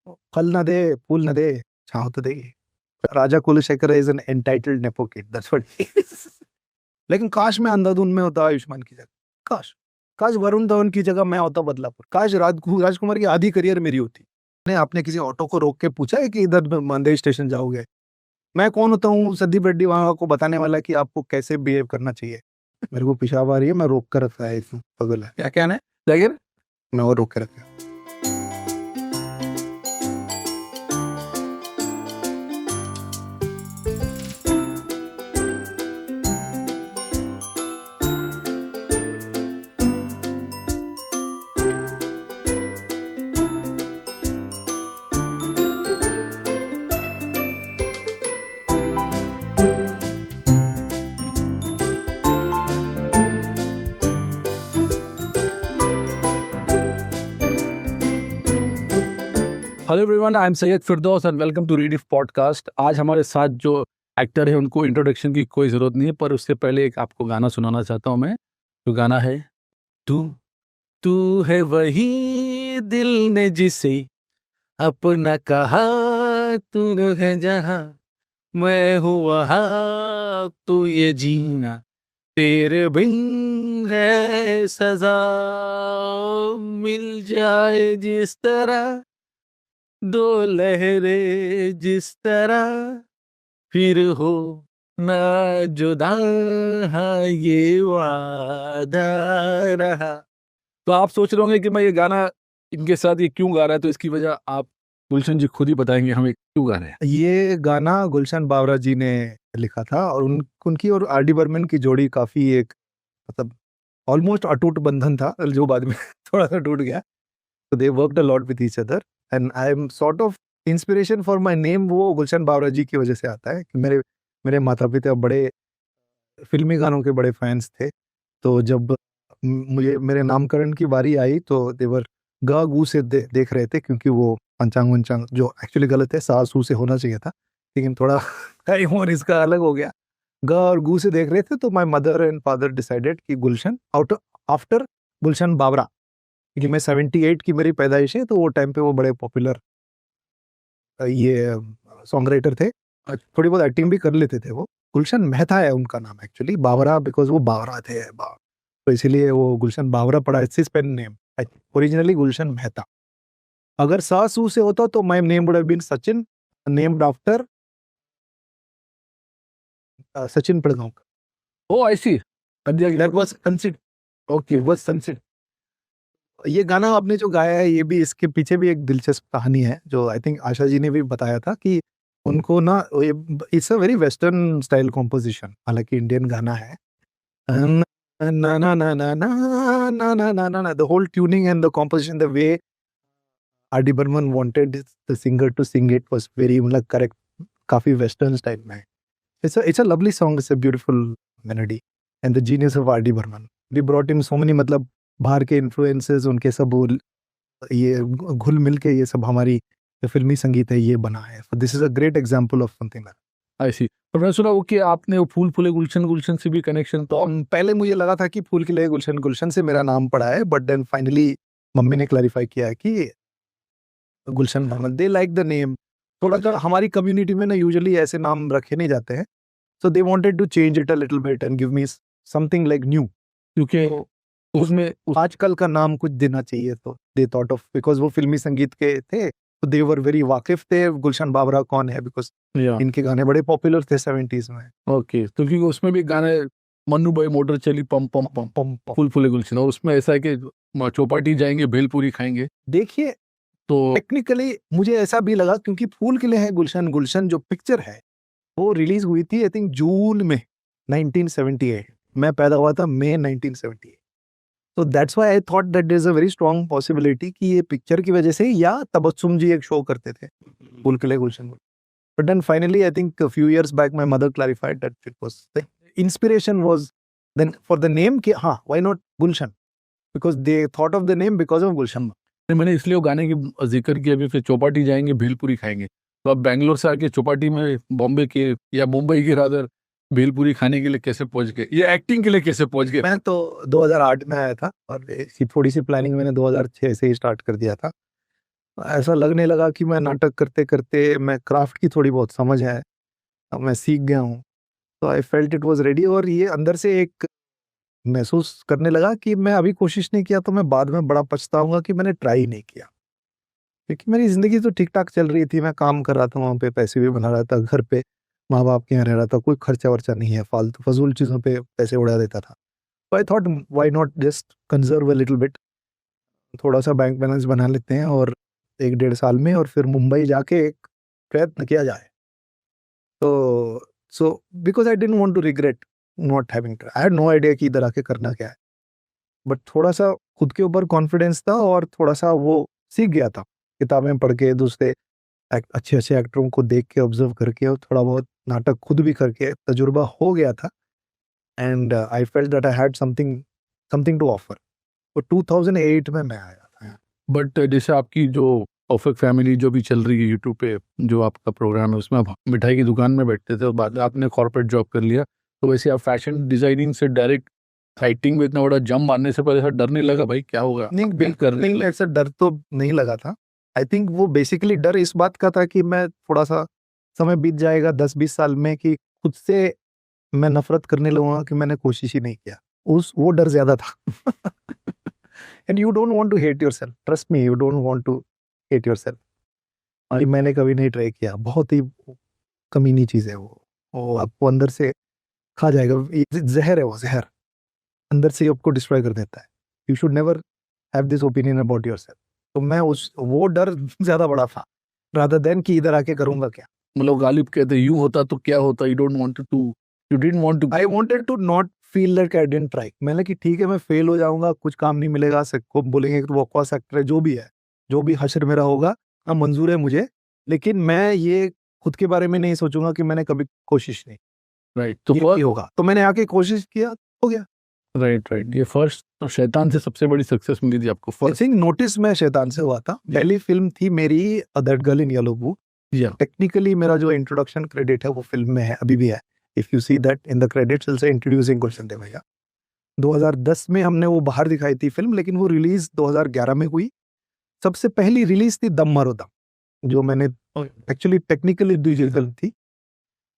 फल ना दे, फूल ना दे, छाँव तो देगी। Raja Kulashekhar is an entitled nepo kid, that's what he is. लेकिन काश मैं अंधाधुन में होता आयुष्मान की जगह। काश काश वरुण धवन की जगह मैं होता बदलापुर। काश राजकुमार की आधी करियर मेरी होती। आपने किसी ऑटो को रोक के पूछा है कि इधर मंदिर स्टेशन जाओगे? मैं कौन होता हूँ संदीप रेड्डी वहां को बताने वाला कि आपको कैसे बिहेव करना चाहिए? मेरे को पेशाब आ रही है, मैं रोक कर रखा है, इसमें पगल है क्या? क्या है जागिर? मैं और रोक के रखा है। Hello everyone, I am Syed Firdaus and welcome to Rediff podcast. आज हमारे साथ जो एक्टर है उनको इंट्रोडक्शन की कोई ज़रूरत नहीं है, पर उससे पहले एक आपको गाना सुनाना चाहता हूँ मैं। जो गाना है, तू तू है वही दिल ने जिसे अपना कहा, तू है जहाँ मैं हूँ वहाँ, तू ये जीना तेरे बिन है सजा, मिल जाए जिस तरह दो लहरें जिस तरह, फिर हो ना जुदा, हाँ ये वादा रहा। तो आप सोच रहे होंगे कि मैं ये गाना इनके साथ ये क्यों गा रहा है, तो इसकी वजह आप गुलशन जी खुद ही बताएंगे हमें क्यों गा रहे हैं। ये गाना गुलशन बावरा जी ने लिखा था और उनकी और आर डी बर्मन की जोड़ी काफी एक मतलब ऑलमोस्ट अटूट बंधन था, जो बाद में थोड़ा सा टूट गया। तो they worked a lot with each other and I M sort of inspiration for my name वो गुलशन बावरा जी की वजह से आता है कि मेरे मेरे माता पिता बड़े फिल्मी गानों के बड़े फैंस थे। तो जब मुझे मेरे नामकरण की बारी आई तो देवर ग गू से देख रहे थे, क्योंकि वो पंचांग वंचांग जो एक्चुअली गलत है, सा सू से होना चाहिए था, लेकिन थोड़ा टाइम और इसका अलग हो गया। ग और गू से देख रहे थे, तो my mother and father decided कि गुलशन आउट आफ्टर गुलशन बावरा, क्योंकि मैं 78 की मेरी पैदाइश है, तो वो टाइम पे वो बड़े पॉपुलर ये सॉन्ग राइटर थे। थोड़ी बहुत एक्टिंग भी कर लेते थे वो। गुलशन मेहता है उनका नाम एक्चुअली, बावरा बिकॉज वो बावरा थे तो इसीलिए वो गुलशन बावरा पड़ा, it's his pen name. Originally Gulshan Mehta. अगर सा सू से होता तो my name would have been Sachin, named after Sachin Pilgaonkar. Oh I see, that was consider okay, was consider. ये गाना आपने जो गाया है, ये भी इसके पीछे भी एक दिलचस्प कहानी है, जो आई थिंक आशा जी ने भी बताया था कि उनको ना it's a very western style composition, हालांकि इंडियन गाना है। ना ना ना ना ना ना ना ना ना ना, the whole tuning and the composition, the way R D Burman wanted the singer to sing it was very मतलब करेक्ट, काफी वेस्टर्न स्टाइल में। It's a lovely song, it's a beautiful melody and the genius of R D Burman. We brought in so many मतलब बाहर के influences, उनके सब ये घुल मिल के ये सब हमारी जो फिल्मी संगीत है ये बना है। This is a great example of something that. I see. तो मैंने सुना वो कि आपने वो फूल फूले गुलशन गुलशन से भी कनेक्शन, तो पहले मुझे लगा था कि फूल खिले गुलशन गुलशन से मेरा नाम पड़ा है, बट देन फाइनली मम्मी ने क्लैरिफाई किया है कि Gulshan Mohammad, they like the name. थोड़ा सा हमारी कम्युनिटी में ना यूजुअली ऐसे नाम रखे नहीं जाते हैं, so they wanted to change it a little bit and give me something like new, क्योंकि उसमें आजकल का नाम कुछ देना चाहिए। तो दे थॉट ऑफ, बिकॉज वो फिल्मी संगीत के थे, तो दे वर वेरी वाकिफ थे गुलशन बावरा कौन है, बिकॉज या इनके गाने बड़े पॉपुलर थे 70s में। ओके, तो क्योंकि उसमें भी गाने मन्नू भाई मोटर चली पम पम पम पम पम। फूल फूले गुलशन, और उसमें ऐसा है कि चौपाटी जाएंगे भेलपूरी खाएंगे, देखिए तो टेक्निकली मुझे ऐसा भी लगा, क्योंकि फूल खिले हैं गुलशन गुलशन जो पिक्चर है वो रिलीज हुई थी आई थिंक जून में 1978। मैं पैदा हुआ था मई 1978। तो that's why I thought that there is a very strong possibility कि ये पिक्चर की वजह से, या तबस्सुम जी एक शो करते थे फूल खिले गुलशन। But then finally I think a few years back my mother clarified that it was the inspiration was then for the name कि हाँ why not Gulshan, because they thought of the name because of गुलशन। मैंने इसलिए वो गाने की जिक्र किया भी, फिर चौपाटी जाएंगे भेलपूरी खाएंगे, तो अब बैंगलोर से आके चौपाटी में बॉम्बे के या मुंबई के रादर भेलपूरी खाने के लिए कैसे पहुंच गए, ये एक्टिंग के लिए कैसे पहुंच गए? मैं तो 2008 में आया था और इसकी थोड़ी सी प्लानिंग मैंने 2006 से ही स्टार्ट कर दिया था। ऐसा लगने लगा कि मैं नाटक करते-करते मैं क्राफ्ट की थोड़ी बहुत समझ है, अब मैं सीख गया हूँ। तो I felt it was ready और ये अंदर से एक महसूस करने लगा कि मैं अभी कोशिश नहीं किया तो मैं बाद में बड़ा पछताऊँगा कि मैंने ट्राई नहीं किया। क्योंकि मेरी ज़िंदगी तो ठीक-ठाक चल रही थी, मैं काम कर रहा था वहाँ पे, पैसे भी बना रहा था, घर पे माँ-बाप के यहाँ रह रहा था, कोई खर्चा-वर्चा नहीं है, फालतू फ़ज़ूल चीज़ों पे पैसे उड़ा देता था। तो I thought why not just conserve a little bit, थोड़ा-सा बैंक बैलेंस बना लेते हैं और 1 डेढ़ साल में और फिर मुंबई जाके एक प्रयत्न किया जाए। तो so because I didn't want to regret not having try, I had no idea कि इधर आके करना क्या है। बट थोड़ा-सा खुद के ऊपर कॉन्फिडेंस था और थोड़ा-सा वो सीख गया था। किताबें पढ़ के, दूसरे अच्छे-अच्छे एक्टरों को देख के, ऑब्ज़र्व करके और थोड़ा बहुत नाटक खुद भी करके तजुर्बा हो गया था and I felt that I had something something to offer. तो 2008 में मैं आया था। बट जैसे आपकी जो परफेक्ट फैमिली जो भी चल रही है यूट्यूब पे, जो आपका प्रोग्राम है, उसमें आप मिठाई की दुकान में बैठते थे और बाद में आपने कॉर्पोरेट जॉब कर लिया, तो वैसे आप फैशन डिजाइनिंग से डायरेक्ट राइटिंग में इतना बड़ा जंप मारने से पहले ऐसा डर नहीं लगा भाई क्या होगा? नहीं, बिल्ड करने नहीं ऐसा डर तो नहीं लगा था। आई थिंक वो बेसिकली डर इस बात का था कि मैं थोड़ा-सा समय बीत जाएगा 10-20 साल में कि खुद से मैं नफ़रत करने लगूँगा कि मैंने कोशिश ही नहीं किया। वो डर ज़्यादा था। And you don't want to hate yourself, trust me, you don't want to hate yourself. और मैंने कभी नहीं ट्राई किया, बहुत ही कमीनी चीज़ है वो। वो आपको अंदर से खा जाएगा, ये ज़हर है वो, ज़हर। अंदर से ही आपको डिस्ट्रॉय कर देता है। You should never have this opinion about yourself. तो मैं उस वो डर ज़्यादा बड़ा था, रादर देन कि इधर आके करूँगा क्या? मतलब गालिब कहते यूं होता तो क्या होता, you don't want to, you didn't want to. I wanted to not feel like I didn't try. मैंने कि ठीक है मैं फेल हो जाऊँगा, कुछ काम नहीं मिलेगा, सबको बोलेंगे कि तू बकवास एक्टर है, जो भी है, जो भी हश्र मेरा होगा, मंज़ूर है मुझे। लेकिन मैं ये खुद के बारे में नहीं सोचूँगा कि मैंने कभी कोशिश नहीं, राइट, तो ये भी होगा। तो मैंने आके कोशिश किया, हो गया। राइट, ये फर्स्ट तो शैतान से सबसे बड़ी सक्सेस मिली थी आपको आई फर्स्ट। थिंक नोटिस मैं शैतान से हुआ था। पहली फ़िल्म थी मेरी that girl in yellow book. या टेक्निकली मेरा जो इंट्रोडक्शन क्रेडिट है वो फ़िल्म में है, अभी भी है। If you see that in the credits it's introducing Gulshan Devaiah. 2010 में हमने वो बाहर दिखाई थी फ़िल्म, लेकिन वो रिलीज़ 2011 में हुई। सबसे पहली रिलीज़ थी दम मारो दम, जो मैंने एक्चुअली टेक्निकली डिजिटल थी।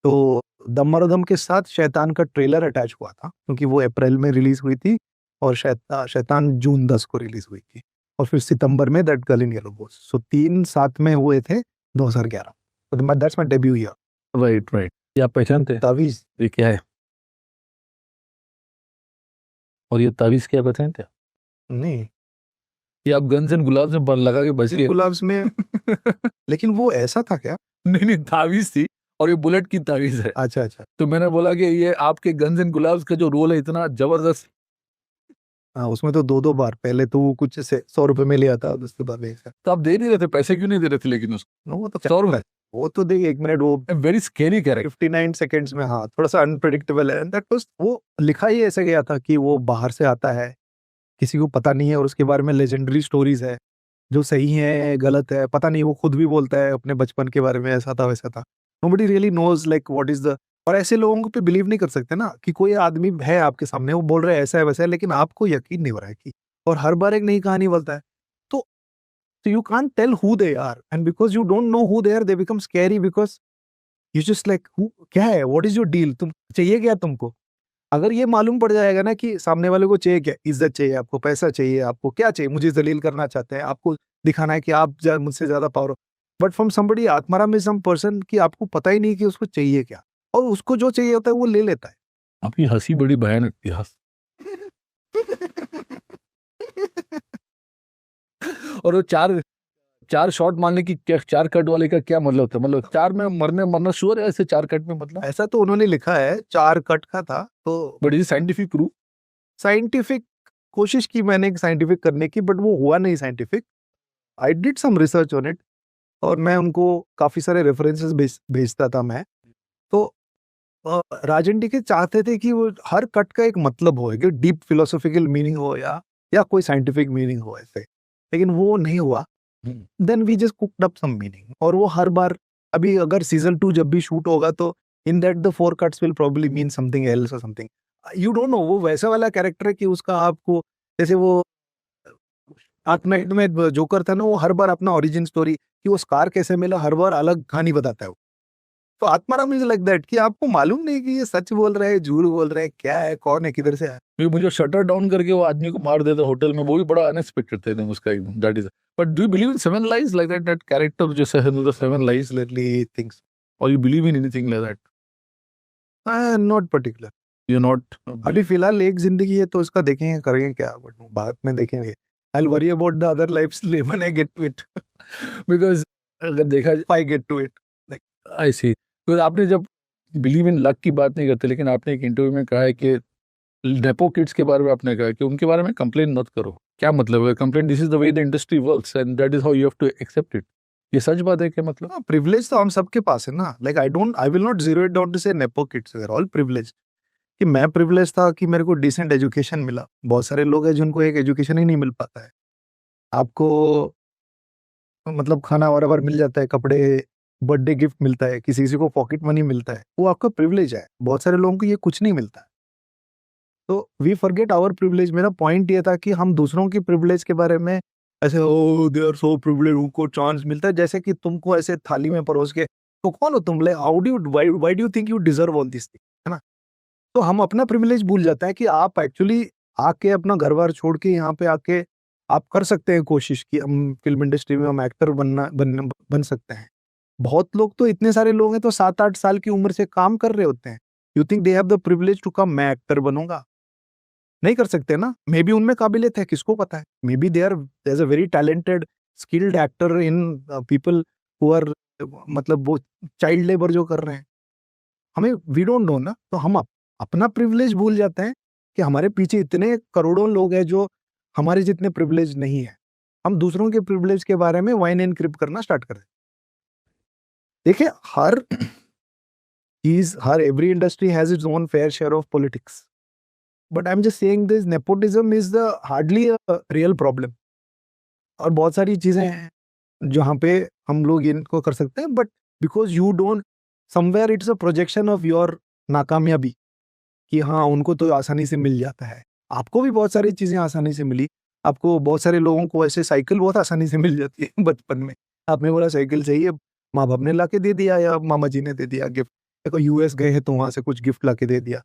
तो दम मारो दम के साथ शैतान का ट्रेलर अटैच हुआ था, क्योंकि वो अप्रैल में रिलीज़ हुई थी और शैतान जून 10 को रिलीज़ हुई थी और फिर सितंबर में that girl in yellow boots. So 3 साथ में हुए थे 2011। तो that's my debut year. Right, ये आप पहचानते हैं तावीज़ ये क्या है? और ये तावीज क्या पहचानते हैं? नहीं, ये आप गन्स एंड गुलाब्स में लगा के बच गए। गुलाब्स में लेकिन वो ऐसा था क्या? नहीं तावीज थी और ये बुलेट की तावीज है। अच्छा, अच्छा। तो मैंने बोला कि ये आपके गन्स एंड गुलाब्स का जो रोल है इतना जबरदस्त। हाँ, उसमें तो 2-2 बार, पहले तो वो कुछ से 100 रुपए में लिया था, उसके बाद ऐसा। तो आप दे नहीं रहे थे, पैसे क्यों नहीं दे रहे थे लेकिन उसको? वो तो 100 रुपए, वो तो देखिए 1 मिनट वो वेरी स्केरी कैरेक्टर। 59 सेकंड्स में, हाँ, थोड़ा-सा अनप्रेडिक्टेबल है एंड दैट वाज़, वो लिखा ही ऐसे गया था कि वो बाहर से आता है, किसी को पता नहीं है और उसके बारे में लेजेंडरी स्टोरीज़ है, जो सही है, गलत है, पता नहीं। वो खुद भी बोलता है अपने बचपन के बारे में, ऐसा था, वैसा था। Nobody really knows like what is the, और ऐसे लोगों पे बिलीव नहीं कर सकते ना कि कोई आदमी है आपके सामने, वो बोल रहा है ऐसा है, वैसा है, लेकिन आपको यकीन नहीं हो रहा है कि, और हर बार एक नई कहानी बोलता है। तो you can't tell who they are and because you don't know who they are, they become scary because you just like who, क्या है, what is your deal, तुम चाहिए क्या तुमको? अगर ये मालूम पड़ जाएगा ना कि सामने वाले को चाहिए क्या, इज्जत चाहिए आपको, पैसा चाहिए आपको, क्या चाहिए, मुझे जलील करना चाहते हैं, आपको दिखाना है कि आप मुझसे ज्यादा power, but from somebody Atmaram is some person कि आपको पता ही नहीं कि उसको चाहिए क्या, और उसको जो चाहिए होता है वो ले लेता है। आपकी हंसी बड़ी भयानक थी, हंस। और वो चार शॉट मारने की क्या, 4 कट वाले का क्या मतलब होता है? मतलब 4 में मरना श्योर है, ऐसे 4 कट में मतलब? ऐसा तो उन्होंने लिखा है, 4 कट का था। तो but is scientific proof? Scientific कोशिश की मैंने साइंटिफिक करने की, बट वो हुआ नहीं scientific. I did some research on it और मैं उनको काफ़ी सारे रेफरेंसेस भेजता था मैं। तो राजन डी के चाहते थे कि वो हर कट का एक मतलब हो, एक डीप फिलोसॉफिकल मीनिंग हो या कोई साइंटिफिक मीनिंग हो ऐसे, लेकिन वो नहीं हुआ। Then we just cooked up some meaning, और वो हर बार, अभी अगर सीजन 2 जब भी शूट होगा तो in that the 4 cuts will probably mean something else और समथिंग, यू डोंट नो। वो वैसा वाला कैरेक्टर है कि उसका आपको, जैसे वो डार्क नाइट में जोकर था ना, वो हर बार अपना ओरिजिन स्टोरी कि वो स्कार कैसे मिला हर बार अलग कहानी बताता है वो। तो आत्माराम इज लाइक दैट कि आपको मालूम नहीं कि ये सच बोल रहा है, झूठ बोल रहा है, क्या है, कौन है, किधर से है। क्योंकि मुझे शटर डाउन करके वो आदमी को मार देता होटल में, वो भी बड़ा अनएक्सपेक्टेड था एकदम उसका एकदम, that is. But do you believe in seven lies like that, that character जैसे है the seven lies, Definitely things. और you believe in anything like that? Not particular. You not? अभी फिलहाल एक जिंदगी है तो उसका देखेंगे, करेंगे क्या, बट बाद में देखेंगे। I will worry about the other lifes when I get to it. Because अगर देखा I get to it. I see, तो आपने जब बिलीव इन लक की बात नहीं करते, लेकिन आपने एक इंटरव्यू में कहा है कि नेपो किड्स के बारे में आपने कहा कि उनके बारे में कंप्लेन मत करो। क्या मतलब है complain? This is the way the industry works and that is how you have to accept it. ये सच बात है क्या मतलब? प्रिविलेज तो हम सबके पास है ना। Like I will not zero it down to say nepo kids, we are all privilege. कि मैं प्रिविलेज था कि मेरे को डिसेंट एजुकेशन मिला। बहुत सारे लोग हैं जिनको एक एजुकेशन ही नहीं मिल पाता है। आपको मतलब खाना बराबर मिल जाता है, कपड़े, बर्थडे गिफ्ट मिलता है, किसी किसी को पॉकेट मनी मिलता है, वो आपका प्रिविलेज है। बहुत सारे लोगों को ये कुछ नहीं मिलता है। तो वी फॉरगेट आवर प्रिविलेज। मेरा पॉइंट ये था कि हम दूसरों की प्रिविलेज के बारे में ऐसे ओ दे आर सो प्रिविलेज, उनको चांस मिलता है, जैसे कि तुमको ऐसे थाली में परोस के तो कौन हो तुम, how do you why do you think you deserve all this thing, है ना। तो हम अपना प्रिविलेज भूल जाते हैं कि आप एक्चुअली आके अपना घर बार छोड़ के यहाँ पे आके आप कर सकते हैं कोशिश कि हम फिल्म इंडस्ट्री में हम एक्टर बन सकते हैं। बहुत लोग तो इतने सारे लोग हैं तो 7-8 साल की उम्र से काम कर रहे होते हैं। You think they have the privilege to come मैं एक्टर बनूंगा? नहीं कर सकते ना। मे बी उनमें काबिलियत है, किसको पता है। Maybe they are a very talented skilled actor in people who are, मतलब वो चाइल्ड लेबर जो कर रहे हैं, हमें वी डोंट नो ना। तो हम अपना प्रिविलेज भूल जाते हैं कि हमारे पीछे इतने करोड़ों लोग हैं जो हमारे जितने प्रिविलेज नहीं है। हम दूसरों के प्रिविलेज के बारे में वाइन एंड क्रिप करना स्टार्ट कर दें। देखिए हर चीज, हर every industry has its own fair share of politics, but I am just saying this nepotism is the hardly a real problem. और बहुत सारी चीजें हैं जहाँ पे हम लोग इनको कर सकते हैं, but because you don't, somewhere it's a projection of your नाकामयाबी कि हाँ उनको तो आसानी से मिल जाता है। आपको भी बहुत सारी चीजें आसानी से मिली। आपको बहुत सारे लोगों को ऐसे साइकिल बहुत आसानी से मिल जाती है बचपन में। आपने बोला साइकिल चाहिए, माँ बाप ने ला के दे दिया या मामा जी ने दे दिया गिफ्ट। यूएस गए हैं तो वहां से कुछ गिफ्ट ला के दे दिया।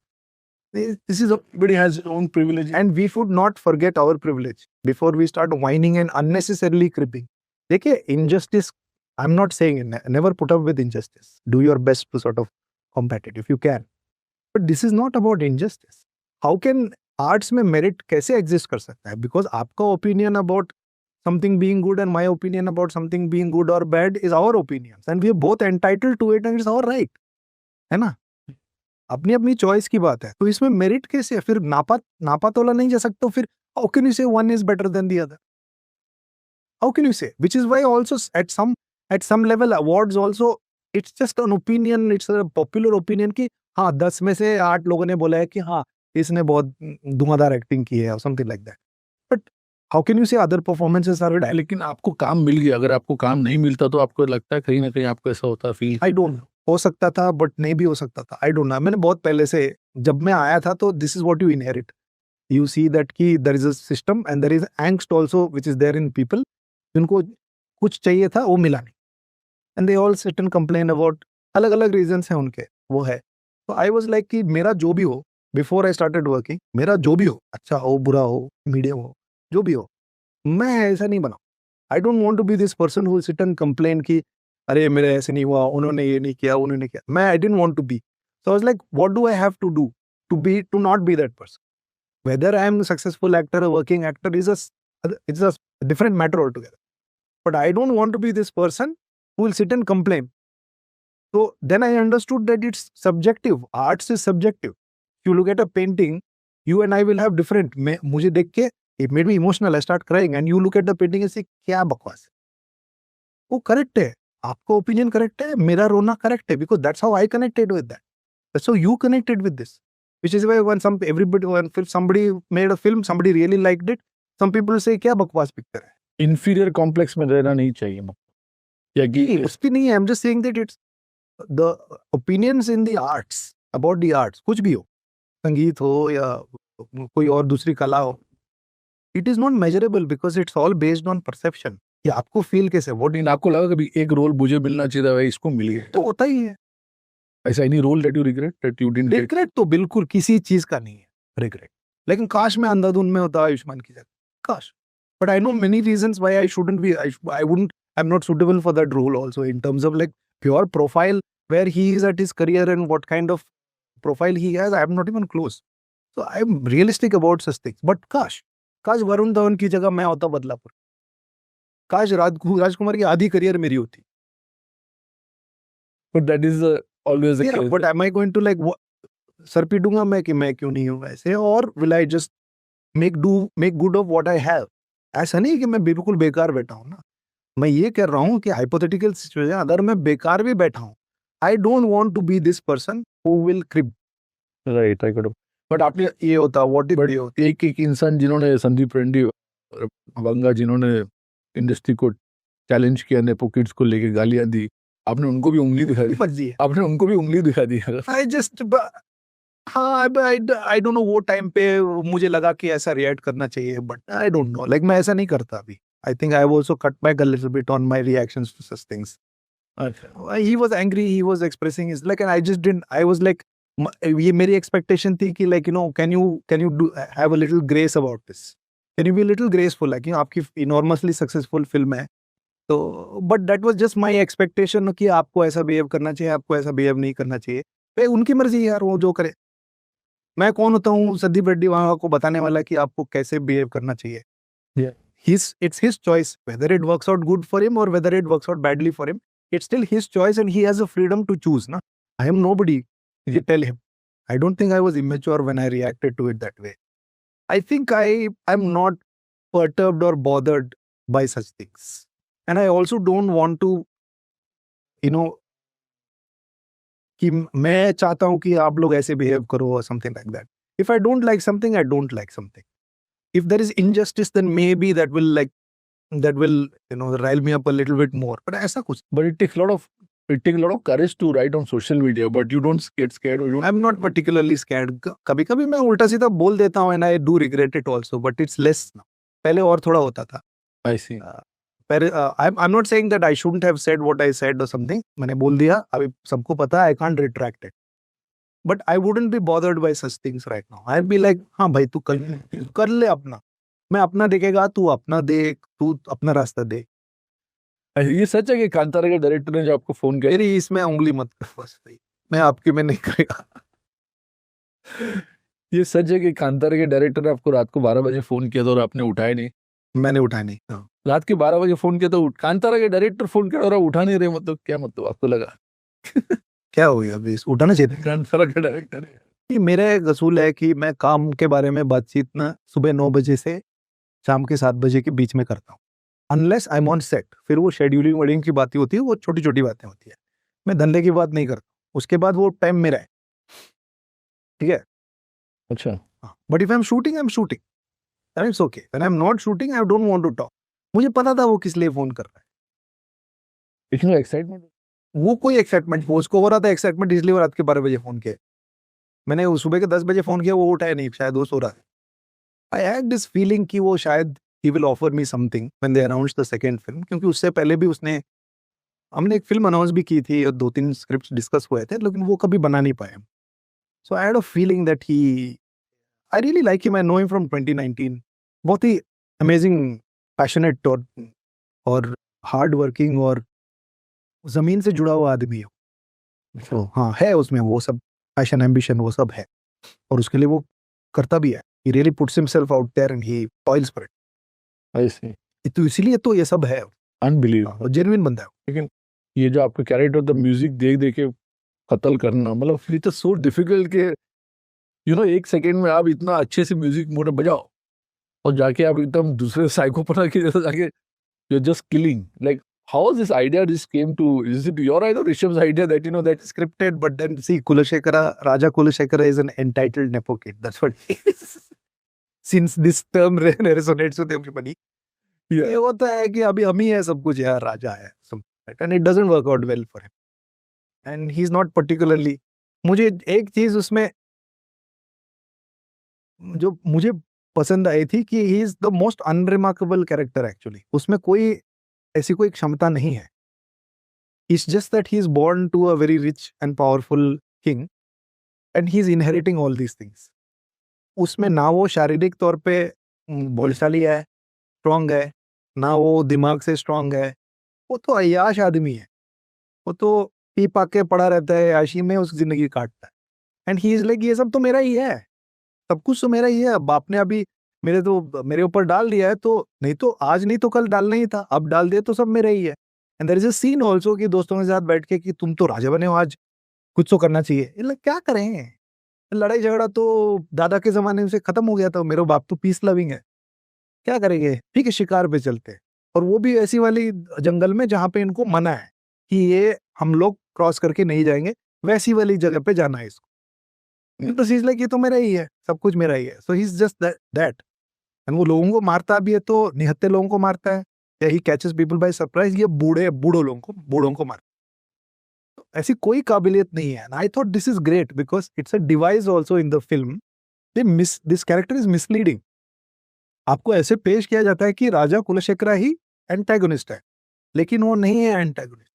This is everybody has its own privilege and we should not forget our privilege before we start whining and unnecessarily cribbing. देखिए injustice, I'm not saying never put up with injustice. Do your best to sort of combat it if you can. But this is not about injustice. How can arts में merit कैसे exist कर सकता है? Because आपका opinion about something being good and my opinion about something being good or bad is our opinions and we are both entitled to it and it's our right, है ना। अपनी अपनी choice की बात है, तो इसमें मेरिट कैसे है? फिर नापा तोला नहीं जा सकता। फिर how can you say one is better than the other? How can you say? Which is why also at some level awards also it's just an opinion, it's a popular opinion कि हाँ 10 में से 8 लोगों ने बोला है कि हाँ इसने बहुत धुआंधार एक्टिंग की है और something like that. But how can you से अदर परफॉर्मेंसेस आर बैड? लेकिन आपको काम मिल गया, अगर आपको काम नहीं मिलता तो आपको लगता है कहीं ना कहीं आपको ऐसा होता फील? आई डोंट नो, हो सकता था बट नहीं भी हो सकता था। आई डोंट नो। मैंने बहुत पहले से, जब मैं आया था तो this is what you inherit. You see that कि there is a system and there is angst also which is there in people जिनको कुछ चाहिए था वो मिला नहीं, and they all sit and complain about अलग अलग reasons हैं उनके, वो है। तो I was like कि मेरा जो भी हो, before I started working, मेरा जो भी हो, अच्छा हो, बुरा हो, मीडियम हो, जो भी हो, मैं ऐसा नहीं बनाऊँ। I don't want to be this person who will sit and complain कि अरे मेरे ऐसे नहीं हुआ, उन्होंने ये नहीं किया, उन्होंने किया। मैं I didn't want to be. So I was like, what do I have to do to not be that person? Whether I am a successful actor or working actor is it's a different matter altogether. But I don't want to be this person who will sit and complain. So then I understood that it's subjective. Arts is subjective. If you look at a painting, you and I will have different. मुझे देख के it made me emotional. I start crying. And you look at the painting and say क्या बकवास है? वो correct है. आपका opinion correct है. मेरा रोना correct है. Because that's how I connected with that. That's how you connected with this. Which is why when somebody made a film, somebody really liked it, some people say क्या बकवास picture है। Inferior complex में रहना नहीं चाहिए या कि उस भी नहीं है। I'm just saying that it's the opinions in the arts, about the arts, कुछ भी हो, संगीत हो या कोई और दूसरी कला हो, it is not measurable because it's all based on perception कि आपको फील कैसे व्हाट लेकिन आपको लगा कभी एक रोल मुझे मिलना चाहिए था भाई इसको मिल गया तो होता ही है। ऐसा any role that you regret that you didn't get regret तो बिल्कुल किसी चीज का नहीं है रिग्रेट, लेकिन काश मैं अंधाधुन में होता आयुष्मान की जगह, काश। But I know many reasons why I shouldn't be, I wouldn't, I am not suitable for that role also in terms of like pure profile where he is at his career and what kind of profile he has. I am not even close, so I am realistic about such things. But काश वरुण धवन की जगह मैं होता बदलापुर, काश राजकुमार की आधी career मेरी होती। But that is always the case but am I going to like सर पीटूंगा मैं कि मैं क्यों नहीं हूँ ऐसे, और will I just make good of what I have. ऐसा नहीं कि मैं बिल्कुल बेकार बैठा हूँ ना, मैं ये कह रहा हूँ कि हाइपोथेटिकल सिचुएशन अगर मैं बेकार भी बैठा हूँ, I don't want to be this person who will creep. Right I got. But आपने ये होता व्हाट इफ बट ये होता, एक एक इंसान जिन्होंने संदीप रेड्डी और बंगा जिन्होंने इंडस्ट्री को चैलेंज किया, नेपो किड्स को लेके गालियां दी, आपने उनको भी उंगली दिखा दी, मर्जी है। आपने उनको भी उंगली दिखा दी। आई जस्ट हाँ आई डोंट नो वो टाइम पे मुझे लगा कि ऐसा रिएक्ट करना चाहिए, but I don't know like मैं ऐसा नहीं करता अभी। I think I have also cut back a little bit on my reactions to such things. He was angry, he was expressing his like, and I just didn't, I was like ये मेरी expectation थी कि like can you do have a little grace about this, can you be a little graceful, like आपकी enormously successful film है तो, but that was just my expectation कि आपको ऐसा behave करना चाहिए, आपको ऐसा behave नहीं करना चाहिए। भाई उनकी मर्जी यार, वो जो करे, मैं कौन होता हूँ संदीप रेड्डी वहां को बताने वाला कि आपको कैसे behave करना चाहिए। It's his choice whether it works out good for him or whether it works out badly for him. It's still his choice and he has a freedom to choose. Na? I am nobody to tell him. I don't think I was immature when I reacted to it that way. I think I'm not perturbed or bothered by such things. And I also don't want to, कि मैं चाहता हूँ कि आप लोग ऐसे behave करो or something like that. If I don't like something, I don't like something. If there is injustice, then maybe that will rile me up a little bit more. But ऐसा कुछ, But it takes a lot of courage to write on social media, but you don't get scared or you don't. I'm not particularly scared. कभी कभी मैं उल्टा सीधा बोल देता हूँ and I do regret it also, but it's less now. पहले और थोड़ा होता था। I see. I'm not saying that I shouldn't have said what I said or something. मैंने बोल दिया, अभी सबको पता है, I can't retract it. But I wouldn't be bothered by such things right now. I'd be like, हाँ भाई तू कर ले अपना, मैं अपना देखेगा, तू अपना देख, तू अपना रास्ता देख। ये सच है कि कांतारा के डायरेक्टर ने जो आपको फोन किया, मेरी इसमें उंगली मत कर बस, मैं आपकी में नहीं करेगा। ये सच है कि कांतारा के डायरेक्टर ने आपको रात को 12 बजे फोन किया था और आपने उठाया नहीं? मैंने उठाया नहीं। रात के 12 बजे फोन किया तो कांतारा के डायरेक्टर फोन किया और आप उठा नहीं रहे, मतलब क्या मतलब आपको लगा? क्या हो गया अभी, उठाना चाहिए था। कांतारा का डायरेक्टर है कि मेरा एक असूल है कि मैं काम के बारे में बातचीत ना सुबह 9 बजे से शाम के 7 बजे के बीच में करता हूँ, unless I am on set. फिर वो शेड्यूलिंग वेडिंग की बातें होती है, वो छोटी छोटी बातें होती है, मैं धंधे की बात नहीं करता। उसके बाद वो टाइम मेरा है, ठीक है। अच्छा, but if I am shooting then it's okay. When I'm not shooting, I don't want to talk. मुझे पता था वो किस लिए फोन कर रहा है। इतना एक्साइटमेंट, वो कोई एक्साइटमेंट, वो उसको हो रहा था एक्साइटमेंट, इसलिए वो रात के 12 बजे फोन किया। मैंने सुबह के 10 बजे फोन किया, वो उठाया नहीं, शायद वो सो रहा था। आई हैड दिस फीलिंग कि वो शायद he will offer me something when they announced the second film, क्योंकि उससे पहले भी हमने एक फिल्म अनाउंस भी की थी और 2-3 स्क्रिप्ट्स डिस्कस हुए थे, लेकिन वो कभी बना नहीं पाए। So I had a feeling that I really like him. I know him from 2019. बहुत ही अमेजिंग, पैशनेट और हार्ड वर्किंग और जमीन से जुड़ा हुआ आदमी है। तो हाँ, है उसमें वो सब पैशन, एम्बिशन, वो सब है, और उसके लिए वो करता भी है। He really puts himself out there and he toils for it. I see. तो इसीलिए तो ये सब है, अनबिलीवेबल, जेन्युइन बंदा है। लेकिन ये जो आपका कैरेक्टर द म्यूजिक देख के कत्ल करना, मतलब इट इज सो डिफिकल्ट के एक सेकेंड में आप इतना अच्छे से म्यूजिक मोटर बजाओ और जाके आप एकदम दूसरे साइकोपना की जैसे जाके you just killing, like how this idea this came to, is it your idea, Rishabh's idea that that is scripted, but then see Raja Kulashekara is an entitled nepo kid, that's what he is. Since this term resonates with everybody, ये होता है कि अभी हम ही है सब कुछ यार, राजा है सब, and it doesn't work out well for him and he's not particularly, मुझे एक चीज उसमें जो मुझे पसंद आई थी कि he is the most unremarkable character actually. उसमें कोई ऐसी कोई क्षमता नहीं है। It's just that he is born to a very rich and powerful king and he is inheriting all these things. उसमें ना वो शारीरिक तौर पे बलशाली है, स्ट्रांग है, ना वो दिमाग से स्ट्रांग है। वो तो अय्याश आदमी है। वो तो पी पा के पड़ा रहता है, आशी में उस जिंदगी काटता है। एंड ही इज लाइक ये सब तो मेरा ही है, सब कुछ तो मेरा ही है। अब आपने अभी मेरे ऊपर डाल दिया है, तो नहीं तो आज नहीं तो कल डालना ही था, अब डाल दिया तो सब मेरा ही है। And there is a scene also कि दोस्तों के साथ बैठ के कि तुम तो राजा बने हो, आज कुछ तो करना चाहिए। मतलब क्या करें, लड़ाई झगड़ा तो दादा के जमाने से खत्म हो गया था। मेरे बाप तो पीस लविंग है, क्या करेंगे, ठीक है शिकार पे चलते हैं। और वो भी ऐसी वाली जंगल में जहाँ पे इनको मना है कि ये हम लोग क्रॉस करके नहीं जाएंगे, वैसी वाली जगह पे जाना है इसको। तो चीज लाइक ये तो मेरा ही है, सब कुछ मेरा ही है। So he is just that. And वो लोगों को मारता भी है तो निहत्थे लोगों को मारता है, या he catches people by surprise. ये बूढ़ों को मारता है। तो ऐसी कोई काबिलियत नहीं है। I thought this is great because it's a device also in the film. This character is misleading. आपको ऐसे पेश किया जाता है कि राजा कुलशेखरा ही एंटेगोनिस्ट है, लेकिन वो नहीं है एंटेगोनिस्ट।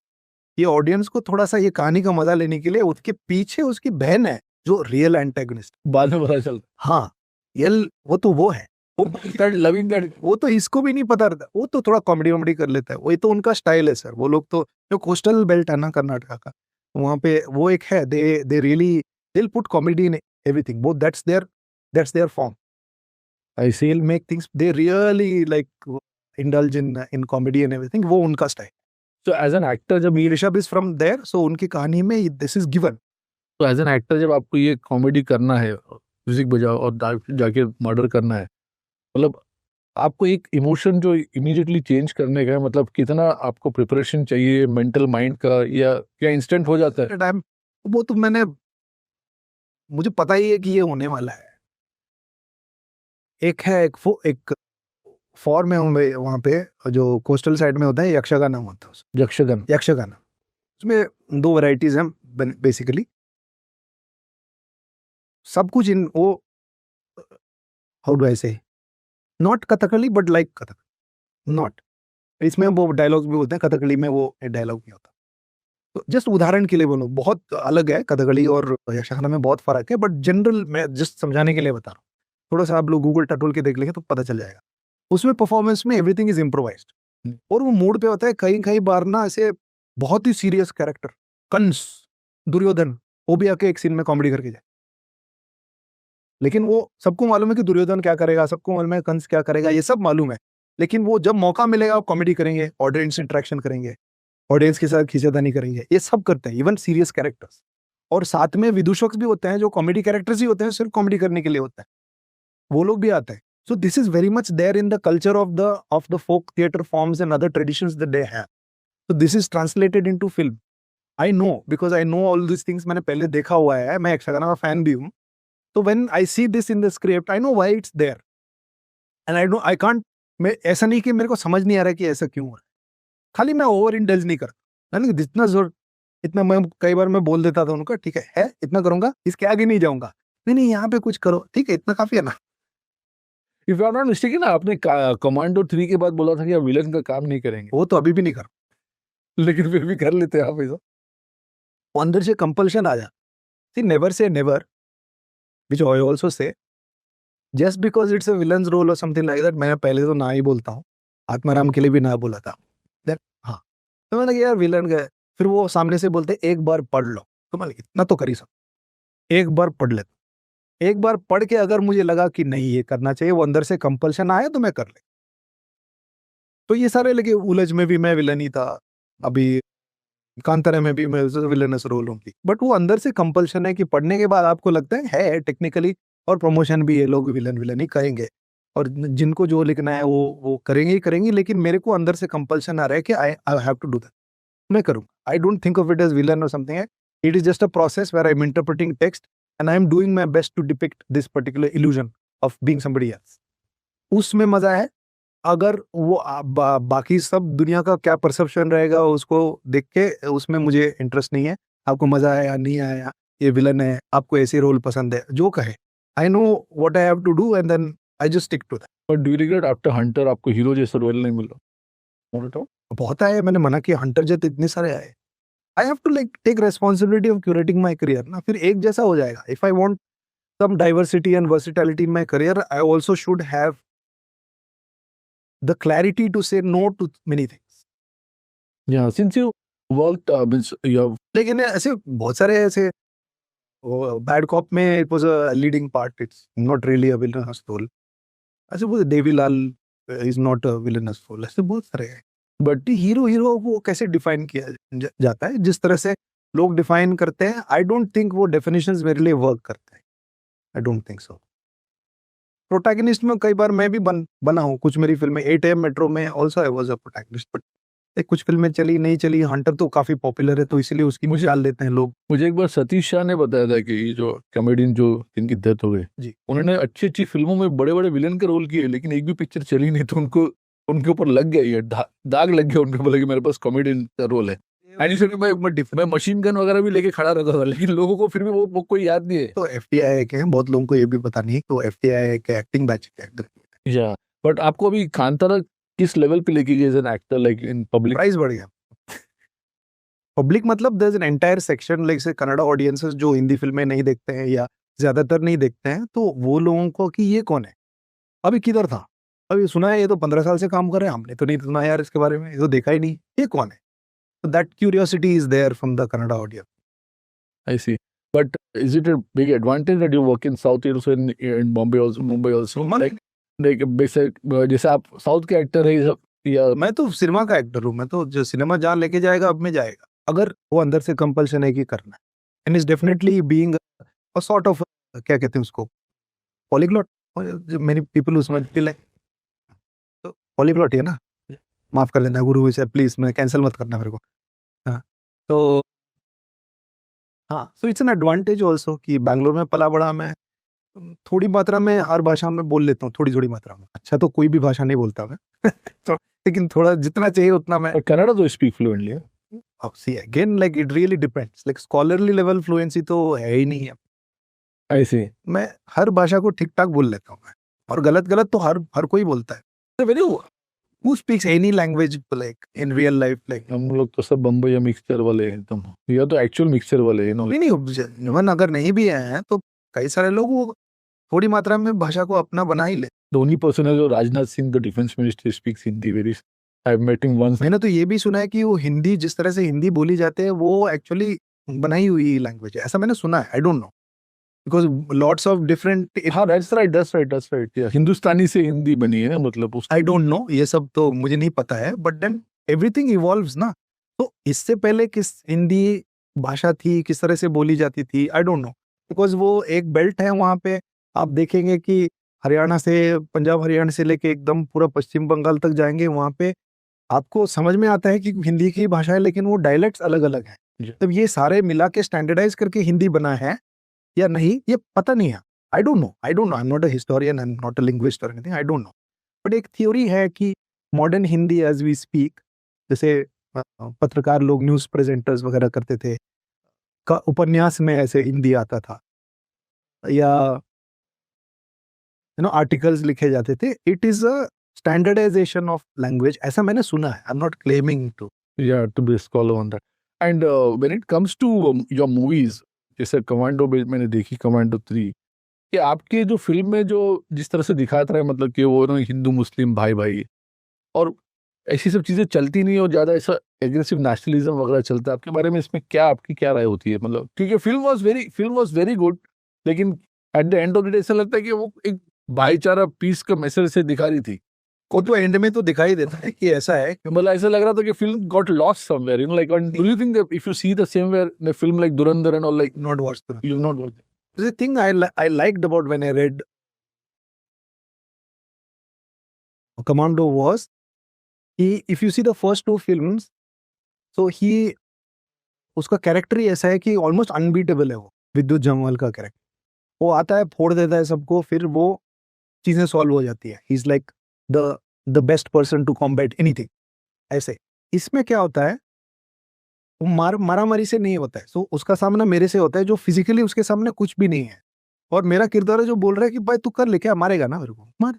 ये ऑडियंस को थोड़ा सा ये कहानी का मजा लेने के लिए उसके पीछे उसकी बहन है जो रियल एंटेगोनिस्ट। बाद में पता चलता हाँ, ये वो तो वो है। Loving that. वो तो इसको भी नहीं पता रहता। वो तो थोड़ा कॉमेडी वॉमेडी कर लेता है, वही तो उनका स्टाइल है सर। वो लोग तो जो कोस्टल बेल्ट है ना कर्नाटका का, वहाँ पे वो एक है, they really they put comedy in everything. वो that's their form. I sell make things, they really like indulge in comedy and everything. वो उनका स्टाइल। तो एज एन एक्टर जब Rishabh is from there, so उनकी कहानी में दिस इज गिवन। तो as an actor जब आपको ये कॉमेडी करना है, म्यूजिक बजाओ और जाके मर्डर करना है, मतलब आपको एक इमोशन जो इमीडिएटली चेंज करने का है, मतलब कितना आपको प्रिपरेशन चाहिए मेंटल माइंड का, या क्या इंस्टेंट हो जाता है? टाइम वो तो मुझे पता ही है कि ये होने वाला है। एक है एक फॉर्म है वहाँ पे जो कोस्टल साइड में होता है, यक्षगान होता है। यक्षगान उसमें दो वैरायटीज हैं बेसिकली। सब कुछ इन वो, हाउ डू आई से, not Kathakali but like Kathak, not. इसमें वो डायलॉग्स भी होते हैं, कथकली में वो डायलॉग नहीं होता। तो जस्ट उदाहरण के लिए बोलो, बहुत अलग है कथकली और यक्षगान में, बहुत फर्क है। बट जनरल मैं जस्ट समझाने के लिए बता रहा हूँ। थोड़ा सा आप लोग गूगल टटोल के देख लेंगे तो पता चल जाएगा। उसमें परफॉर्मेंस में एवरीथिंग इज इम्प्रोवाइज्ड और वो मूड पे होता है। कई कई बार ना ऐसे बहुत ही सीरियस कैरेक्टर, कंस, दुर्योधन, वो भी आके एक सीन में कॉमेडी करके जाए। लेकिन वो सबको मालूम है कि दुर्योधन क्या करेगा, सबको मालूम है कंस क्या करेगा, ये सब मालूम है। लेकिन वो जब मौका मिलेगा वो कॉमेडी करेंगे, ऑडियंस इंटरेक्शन करेंगे, ऑडियंस के साथ खींचातानी करेंगे, ये सब करते हैं, इवन सीरियस कैरेक्टर्स। और साथ में विदूषक भी होते हैं जो कॉमेडी कैरेक्टर्स ही होते हैं, सिर्फ कॉमेडी करने के लिए होता है, वो लोग भी आते हैं। So this is very much there in the culture of the folk theater forms and other traditions that they have. So this is translated into film. I know because I know all these things. मैंने पहले देखा हुआ है, मैं यक्षगान का fan भी हूँ। तो when I see this in the script, I know why it's there. And I can't, मैं ऐसा नहीं कि मेरे को समझ नहीं आ रहा कि ऐसा क्यों है। खाली मैं ओवर इंडल्ज नहीं करता, यानी जितना जोर, इतना मैं कई बार मैं बोल देता था उनका, ठीक है इतना करूंगा, इसके आगे नहीं जाऊंगा। नहीं यहाँ पे कुछ करो, ठीक है इतना काफी है ना। If you are not mistaken, आपने कमांडो 3 के बाद बोला था कि आप विलन का काम नहीं करेंगे, वो तो अभी भी नहीं कर, लेकिन फिर भी कर लेते हैं आप ऐसा। अंदर से कंपल्शन आ जा। See, never say never, which I also say. Just because it's a villain's role or something like that, मैं पहले तो ना ही बोलता हूँ। आत्माराम के लिए भी ना बोला था। हाँ, तो मैंने कहा यार विलन गए, फिर वो सामने से बोलते एक बार पढ़ लो, तो मैं इतना तो कर ही सकता, एक बार पढ़ लेता। एक बार पढ़ के अगर मुझे लगा कि नहीं ये करना चाहिए, वो अंदर से कंपल्शन आया तो मैं कर ले। तो ये सारे लगे, उलझ में भी मैं विलन ही था, अभी कांतारा में भी मैं विलनस रोल होंगी। बट वो अंदर से कंपल्शन है कि पढ़ने के बाद आपको लगता है टेक्निकली, और प्रमोशन भी ये लोग विलन ही करेंगे, और जिनको जो लिखना है वो करेंगे ही करेंगे। लेकिन मेरे को अंदर से कंपल्शन आ रहा है कि I have to do that, मैं करूँ। I don't think of it as villain और something. It is just a process where I am interpreting text and I am doing my best to depict this particular illusion of being somebody else. उसमें मजा है। अगर वो बाकी सब दुनिया का क्या परसेप्शन रहेगा उसको देख के, उसमें मुझे इंटरेस्ट नहीं है। आपको मजा आया नहीं आया, ये विलन है, आपको ऐसे रोल पसंद है, जो कहे, I know what I have to do and then I just stick to that. But do you regret after Hunter आपको हीरो जैसा रोल नहीं मिला? Not at all? बहुत आए, मैंने मना किया, हंटर जैसे इतने सारे आए। I have to like take responsibility of curating my career ना, फिर एक जैसा हो जाएगा। If I want some diversity and versatility in my career, I also should have the clarity to say no to many things. Yeah, since you worked, means you have लेकिन ऐसे बहुत सारे ऐसे बैड कॉप में it was a leading part, it's not really a villainous role. ऐसे बहुत Devilal is not a villainous role, ऐसे बहुत सारे हैं। बट हीरो वो कैसे डिफाइन किया जाता है, जिस तरह से लोग डिफाइन करते हैं, आई डोंट थिंक वो डेफिनेशंस मेरे लिए वर्क करते हैं। आई डोंट थिंक सो। प्रोटैगनिस्ट में कई बार मैं भी बना हूँ, कुछ मेरी फिल्में 8 AM मेट्रो में also I was a protagonist, but कुछ फिल्में चली नहीं चली। हंटर तो काफी पॉपुलर है तो इसलिए उसकी मुझे डाल देते हैं लोग। मुझे एक बार सतीश शाह ने बताया था कि ये जो कॉमेडियन जो जिनकी डेथ हो गई जी। उन्होंने अच्छी अच्छी फिल्मों में बड़े बड़े विलेन के रोल किए, लेकिन एक भी पिक्चर चली नहीं, तो उनको उनके ऊपर लग गया ये दाग लग गया उनके, बोले कि मेरे पास कॉमेडियन का रोल है। एंड इसलिए मैं मशीन गन वगैरह भी लेके खड़ा रहता था, लेकिन लोगों को फिर भी वो कोई याद नहीं है। तो FTI के हैं, बहुत लोगों को ये भी पता नहीं है, तो FTI के एक्टिंग बैच के एक्टर। या बट आपको अभी कांतारा किस लेवल पे लेके गए as an actor, like in public? Price बढ़ गया। पब्लिक मतलब there is an entire section like say Kannada audiences जो हिंदी फिल्में नहीं देखते हैं या ज्यादातर नहीं देखते हैं, तो वो लोगों को कि ये कौन है, अभी किधर था, अभी सुना है ये तो 15 साल से काम कर रहे हैं, हमने तो नहीं सुना यार इसके बारे में, ये तो देखा ही नहीं, ये कौन है। So that curiosity is there from the Kannada audience. I see. But is it a big advantage that you work in South also in Bombay also, Mumbai also? Like basic, जैसे आप साउथ के actor है सब, या मैं तो cinema का actor हूँ, मैं तो जो सिनेमा जहाँ लेके जाएगा अब में जाएगा, अगर वो अंदर से कंपल्शन है कि करना है। And is definitely being a sort of, क्या कहते हैं उसको, पॉलीग्लॉट। मेनी पीपल उसमें लाइक, तो पॉलीग्लॉट है ना, माफ कर देना गुरु से प्लीज, मैं कैंसिल मत करना मेरे को। हाँ तो हाँ, so it's an advantage also कि बैंगलोर में पला बड़ा मैं, थोड़ी मात्रा में हर भाषा में बोल लेता हूँ, थोड़ी मात्रा में। अच्छा तो कोई भी भाषा नहीं बोलता मैं तो लेकिन थोड़ा जितना चाहिए उतना मैं। कन्नड़ा तो स्पीक फ्लुएंटली है। अब see again like it really depends, like scholarly level fluency तो है ही नहीं है। ऐसे मैं हर भाषा को ठीक ठाक बोल लेता हूँ मैं, और गलत तो हर कोई बोलता है। Very who speaks any language like in real life, like हम लोग तो सब बम्बई या मिक्सचर वाले हैं एकदम, या तो एक्चुअल मिक्सचर वाले हैं। नहीं अगर नहीं भी हैं तो कई सारे लोग वो थोड़ी मात्रा में भाषा को अपना बना ही ले। The only person है जो Rajnath Singh, the defence minister, speaks Hindi very, I have met him once. मैंने तो ये भी सुना है कि वो हिंदी, जिस तरह से हिंदी बोली जाते हैं, वो एक्चुअली बनाई हुई लैंग्वेज है, ऐसा मैंने सुना है। I don't no because lots of different. हाँ दैट्स राइट या हिंदुस्तानी से हिंदी बनी है, मतलब आई डोंट नो, ये सब तो मुझे नहीं पता है, बट देन एवरीथिंग इवॉल्व्स ना। तो इससे पहले किस हिंदी भाषा थी, किस तरह से बोली जाती थी, आई डोंट नो, बिकॉज वो एक बेल्ट है वहाँ पे। आप देखेंगे कि हरियाणा से, पंजाब हरियाणा से लेके एकदम पूरा पश्चिम बंगाल तक जाएंगे, वहाँ पे आपको समझ में आता है कि हिंदी की भाषा है, लेकिन वो डायलेक्ट्स अलग अलग हैं। तब ये सारे मिला के स्टैंडर्डाइज करके हिंदी बना है या नहीं, ये पता नहीं है। I don't know, I am not a historian, I am not a linguist और anything, I don't know. But एक थ्योरी है कि modern Hindi as we speak, जैसे पत्रकार लोग, न्यूज़ प्रेजेंटर्स वगैरह करते थे, का उपन्यास में ऐसे हिंदी आता था, या आर्टिकल्स लिखे जाते थे, it is a standardisation of language, ऐसा मैंने सुना है। I am not claiming to to be a scholar on that. And when it comes to your movies, जैसे कमांडो मैंने देखी, कमांडो 3, कि आपके जो फिल्म में जो जिस तरह से दिखाता है, मतलब कि वो हिंदू मुस्लिम भाई और ऐसी सब चीजें चलती नहीं, और ज्यादा ऐसा एग्रेसिव नेशनलिज्म वगैरह चलता है, आपके बारे में इसमें आपकी क्या राय होती है? मतलब क्योंकि फिल्म वाज वेरी गुड, लेकिन at the end of the day ऐसा लगता है कि वो एक भाईचारा पीस का मैसेज से दिखा रही थी। को तो एंड में तो दिखाई देता है कि ऐसा है, मतलब ऐसा लग रहा था कि film got lost somewhere, like do you think that if you see the same where in a film like Dhurandhar and all, like not watch the, you not watch the thing I liked about when I read Commando was if you see the first two films, so उसका character ही ऐसा है कि almost unbeatable है वो, विद्युत जमवाल का character. वो आता है, फोड़ देता है सबको, फिर वो चीजें सॉल्व हो जाती है। He is like the best person to combat anything. ऐसे इसमें क्या होता है, वो मारामारी से नहीं होता है, सो उसका सामना मेरे से होता है, जो फिजिकली उसके सामने कुछ भी नहीं है। और मेरा किरदार है जो बोल रहा है कि भाई तू कर ले, क्या मारेगा ना मेरे को, मार,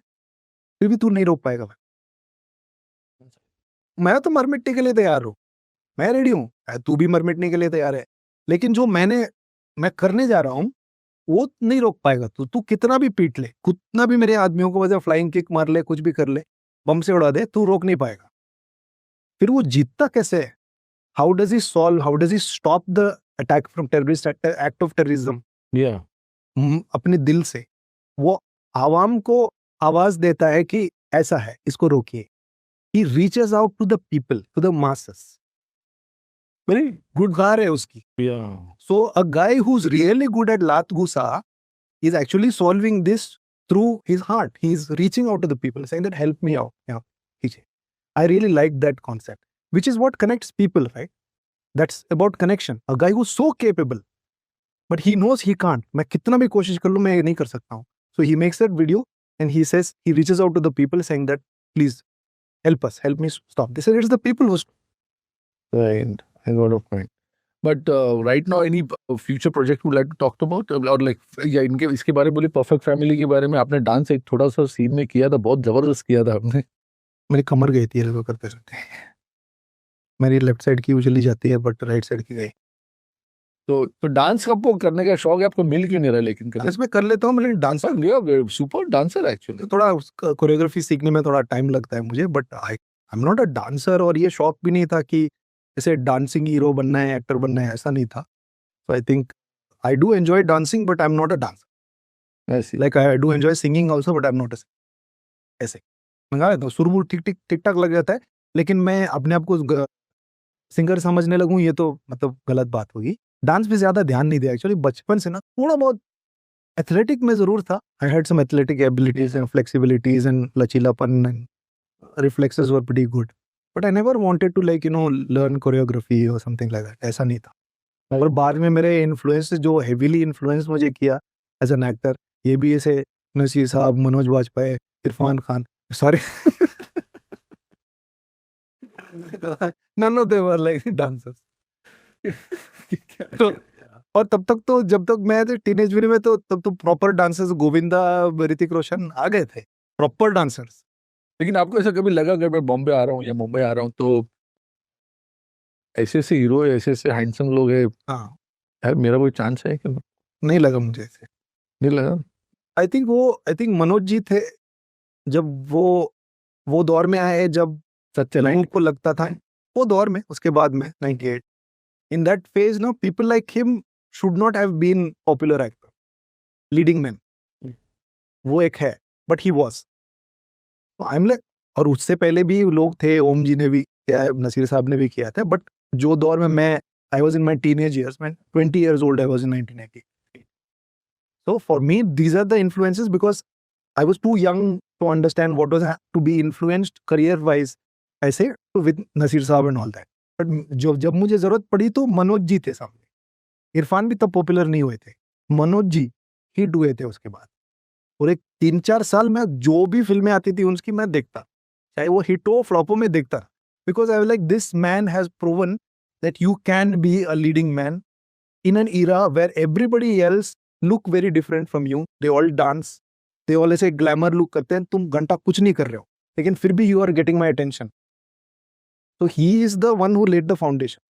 फिर भी तू नहीं रोक पाएगा भाई। मैं तो मर मिटने के लिए तैयार हूँ, मैं रेडी हूँ, तू भी मर मिटने के लिए तैयार है, लेकिन जो मैं करने जा रहा हूँ वो नहीं रोक पाएगा। तू कितना भी पीट ले, कितना भी मेरे आदमियों को वजह फ्लाइंग किक मार ले, कुछ भी कर ले, बम से उड़ा दे, तू रोक नहीं पाएगा। फिर वो जीतता कैसे है? How does he solve, how does he stop the attack from terrorist act of terrorism? अपने दिल से वो आवाम को आवाज देता है कि ऐसा है, इसको रोकिए। He reaches out to the people, to the masses. Very good car है उसकी. So a guy who's really good at Lat Gusa is actually solving this through his heart. He's reaching out to the people, saying that help me out. Yeah, I really like that concept, which is what connects people, right? That's about connection. A guy who's so capable, but he knows he can't. मैं कितना भी कोशिश कर लूँ, मैं ये नहीं कर सकता हूँ. So he makes that video and he says, he reaches out to the people saying that please help us, help me stop this. And it's the people who stop. Right, I got a point. But right now, any future project you would like to talk about, or like या इनके इसके बारे में बोले, perfect family के बारे में आपने डांस एक थोड़ा सा सीन में किया था, बहुत जबरदस्त किया था आपने। मेरी कमर गई थी ये करते रहते, मेरी लेफ्ट साइड की उछली जाती है बट राइट साइड की गई। तो डांस का आपको करने का शौक है, आपको मिल क्यों नहीं रहा? लेकिन डांस में कर लेता हूँ, मैंने डांसर, सुपर डांसर एक्चुअली। थोड़ा कोरियोग्राफी सीखने में थोड़ा टाइम लगता है मुझे, but I am not a dancer. और ये शौक भी नहीं था कि जैसे डांसिंग हीरो बनना है, एक्टर बनना है, ऐसा नहीं था। So I think I do enjoy dancing but I am not a dancer. Like I do enjoy singing also but I am not a ऐसे मंगा तो सुरबुर ठीक ठाक लग जाता है, लेकिन मैं अपने आप को सिंगर समझने लगूं ये तो मतलब गलत बात होगी। डांस पे ज्यादा ध्यान नहीं दिया एक्चुअली, बचपन से ना थोड़ा बहुत एथलेटिक में जरूर था। I had some athletic abilities and flexibilities and लचीलापन and reflexes were pretty good, but I never wanted to like learn choreography और समथिंग लाइक दैट, ऐसा नहीं था। और बाद में मेरे इन्फ्लुएंस जो हेवीली इन्फ्लुएंस मुझे किया एज एन एक्टर, ये भी ऐसे नसीर साहब, मनोज वाजपेयी, इरफान खान, सारे none of them were like dancers. तो और तब तक तो जब तक मैं टीनेज में तो तब तो प्रॉपर डांसर्स, गोविंदा, ऋतिक रोशन आ गए थे, प्रॉपर डांसर्स। लेकिन आपको ऐसा कभी लगा अगर मैं बॉम्बे आ रहा हूँ या मुंबई आ रहा हूँ तो ऐसे हीरो, ऐसे हैंडसम लोग है, हाँ यार मेरा कोई चांस है कि नहीं लगा मुझे ऐसे, नहीं लगा। आई थिंक मनोज जी थे जब वो दौर में आए, जब सच्चे लोगों को लगता था वो दौर में। उसके बाद में 98 in that phase no people like him should not have been popular actor, leading man, वो एक है, but he was. I am like, और उससे पहले भी लोग थे, ओम जी ने भी किया है, नसीर साहब ने भी किया था, बट जो दौर में मैं I was in my teenage years, मैं 20 years old, I was in 1980। So for me these are the influences because I was too young to understand what was to be influenced career wise ऐसे with Naseer साहब and all that, but जब मुझे जरूरत पड़ी तो मनोज जी थे सामने। इरफान भी तब पॉपुलर नहीं हुए थे, मनोज जी हिट हुए थे उसके बाद। और एक 3-4 साल में जो भी फिल्में आती थी उनकी मैं देखता, चाहे वो हिट हो फ्लॉप हो, में देखता, because I was like this man has proven that you can be a leading man in an era where everybody else look very different from you. They all dance, they all ऐसे glamour look करते हैं, तुम घंटा कुछ नहीं कर रहे हो, लेकिन फिर भी you are getting my attention. So he is the one who laid the foundation.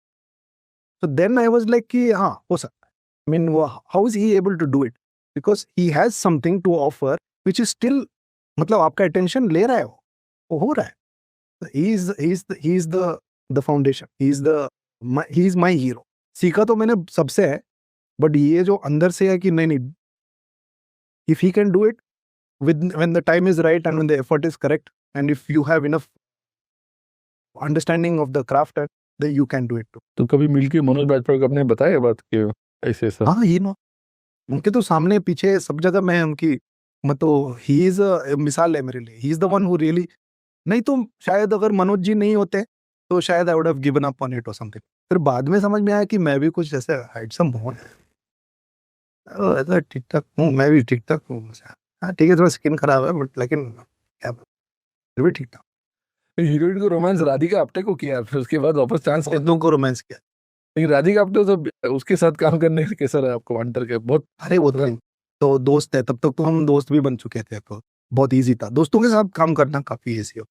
So then I was like कि हाँ हो सकता है। I mean how is he able to do it? Because he has something to offer which is still, मतलब आपका attention ले रहा है, वो हो रहा है। So he is the foundation. He is my hero. सीखा तो मैंने सबसे है, बट ये जो अंदर से है कि नहीं, if he can do it with when the time is right and when the effort is correct and if you have enough understanding of the craft then you can do it too. तो कभी मिलके मनोज वाजपेयी को आपने बताया बात कि ऐसे ऐसा? हाँ, ही नो, उनके तो सामने पीछे सब जगह मैं उनकी, मतलब ही इज अ मिसाल है मेरे लिए। ही is the one who really, नहीं तो शायद अगर मनोज जी नहीं होते तो शायद I would have given up on it और समथिंग। फिर बाद में समझ में आया कि मैं भी कुछ ऐसे हैंडसम हूँ, ऐसा ठीक ठाक हूँ, मैं भी ठीक ठाक हूँ। हाँ ठीक है, थोड़ा स्किन खराब है बट लेकिन क्या फिर भी ठीक ठाक। हीरोइन को रोमांस राधिका आप्टे को किया, फिर उसके बाद वापस चांस दोनों को रोमांस किया, लेकिन राधिका आप्टे तो उसके साथ काम करने का कैसा रहा आपको? वांटर के बहुत, अरे वो तो तो दोस्त है, तब तक तो हम दोस्त भी बन चुके थे, तो बहुत ईजी था दोस्तों के साथ काम करना, काफी ईजी हो।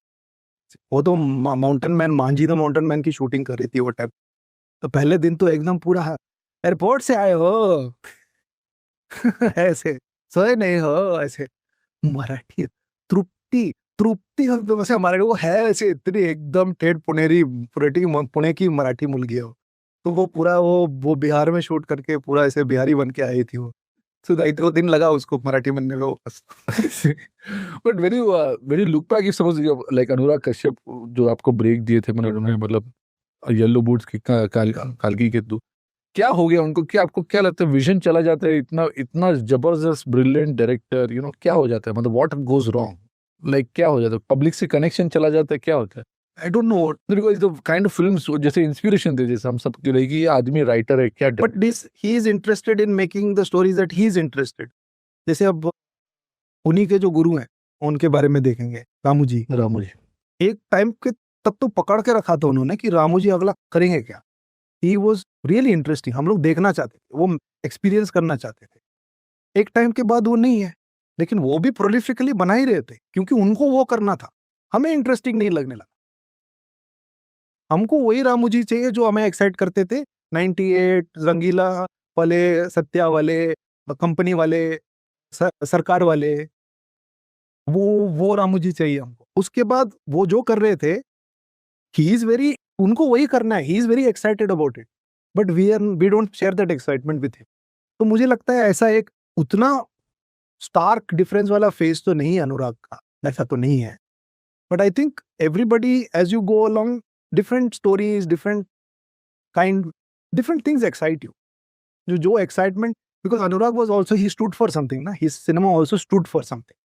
वो तो mountain man, Manjhi the mountain man की शूटिंग कर रही थी वो टाइम। तो पहले दिन तो एकदम पूरा एयरपोर्ट से आए हो ऐसे, सोए नहीं हो ऐसे, मराठी तृप्ति, तृप्ति वैसे हमारे को है ऐसे, इतनी एकदम ठेठ पुणेरी पुणे की मराठी मुलगी है वो। तो वो पूरा वो बिहार में शूट करके पूरा ऐसे बिहारी बन के आई थी वो। तो 2 दिन लगा उसको मराठी बनने में बस। But very look back, if समझ लाइक अनुराग कश्यप जो आपको ब्रेक दिए थे, मतलब येलो बूट्स की काल्की के थ्रू, क्या हो गया उनको? क्या आपको क्या लगता है, विजन चला जाता है? इतना इतना जबरदस्त ब्रिलियंट डायरेक्टर, क्या हो जाता है, मतलब व्हाट गोज रॉन्ग? लाइक क्या हो जाता है? पब्लिक से कनेक्शन चला जाता है, क्या होता है? I don't no, because the kind of films जैसे इंस्पिरेशन थे, जैसे हम सब के लिए कि ये आदमी राइटर है क्या, but this he is interested in making the stories that he is interested. जैसे अब उन्हीं के जो गुरु हैं उनके बारे में देखेंगे, रामू जी। रामू जी एक टाइम के तब तो पकड़ के रखा था उन्होंने कि रामू जी अगला करेंगे क्या। ही वॉज रियली इंटरेस्टिंग, हम लोग देखना चाहते थे, वो एक्सपीरियंस करना चाहते थे। एक टाइम के बाद वो नहीं है, लेकिन वो भी प्रोलिफिकली बना ही रहे थे क्योंकि उनको वो करना था, हमें इंटरेस्टिंग नहीं लगने लगा। हमको वही रामू जी चाहिए जो हमें एक्साइट करते थे, 98 रंगीला वाले, सत्या वाले, कंपनी वाले, सरकार वाले, वो रामू जी चाहिए हमको। उसके बाद वो जो कर रहे थे, ही इज वेरी, उनको वही करना है, he is very excited about it, but we don't share that excitement with him. तो मुझे लगता है ऐसा एक उतना स्टार्क डिफरेंस वाला फेस तो नहीं है अनुराग का, ऐसा तो नहीं है। But I think everybody as you go along, different stories, different things excite you. जो excitement, because Anurag was also, he stood for something ना, his cinema also stood for something.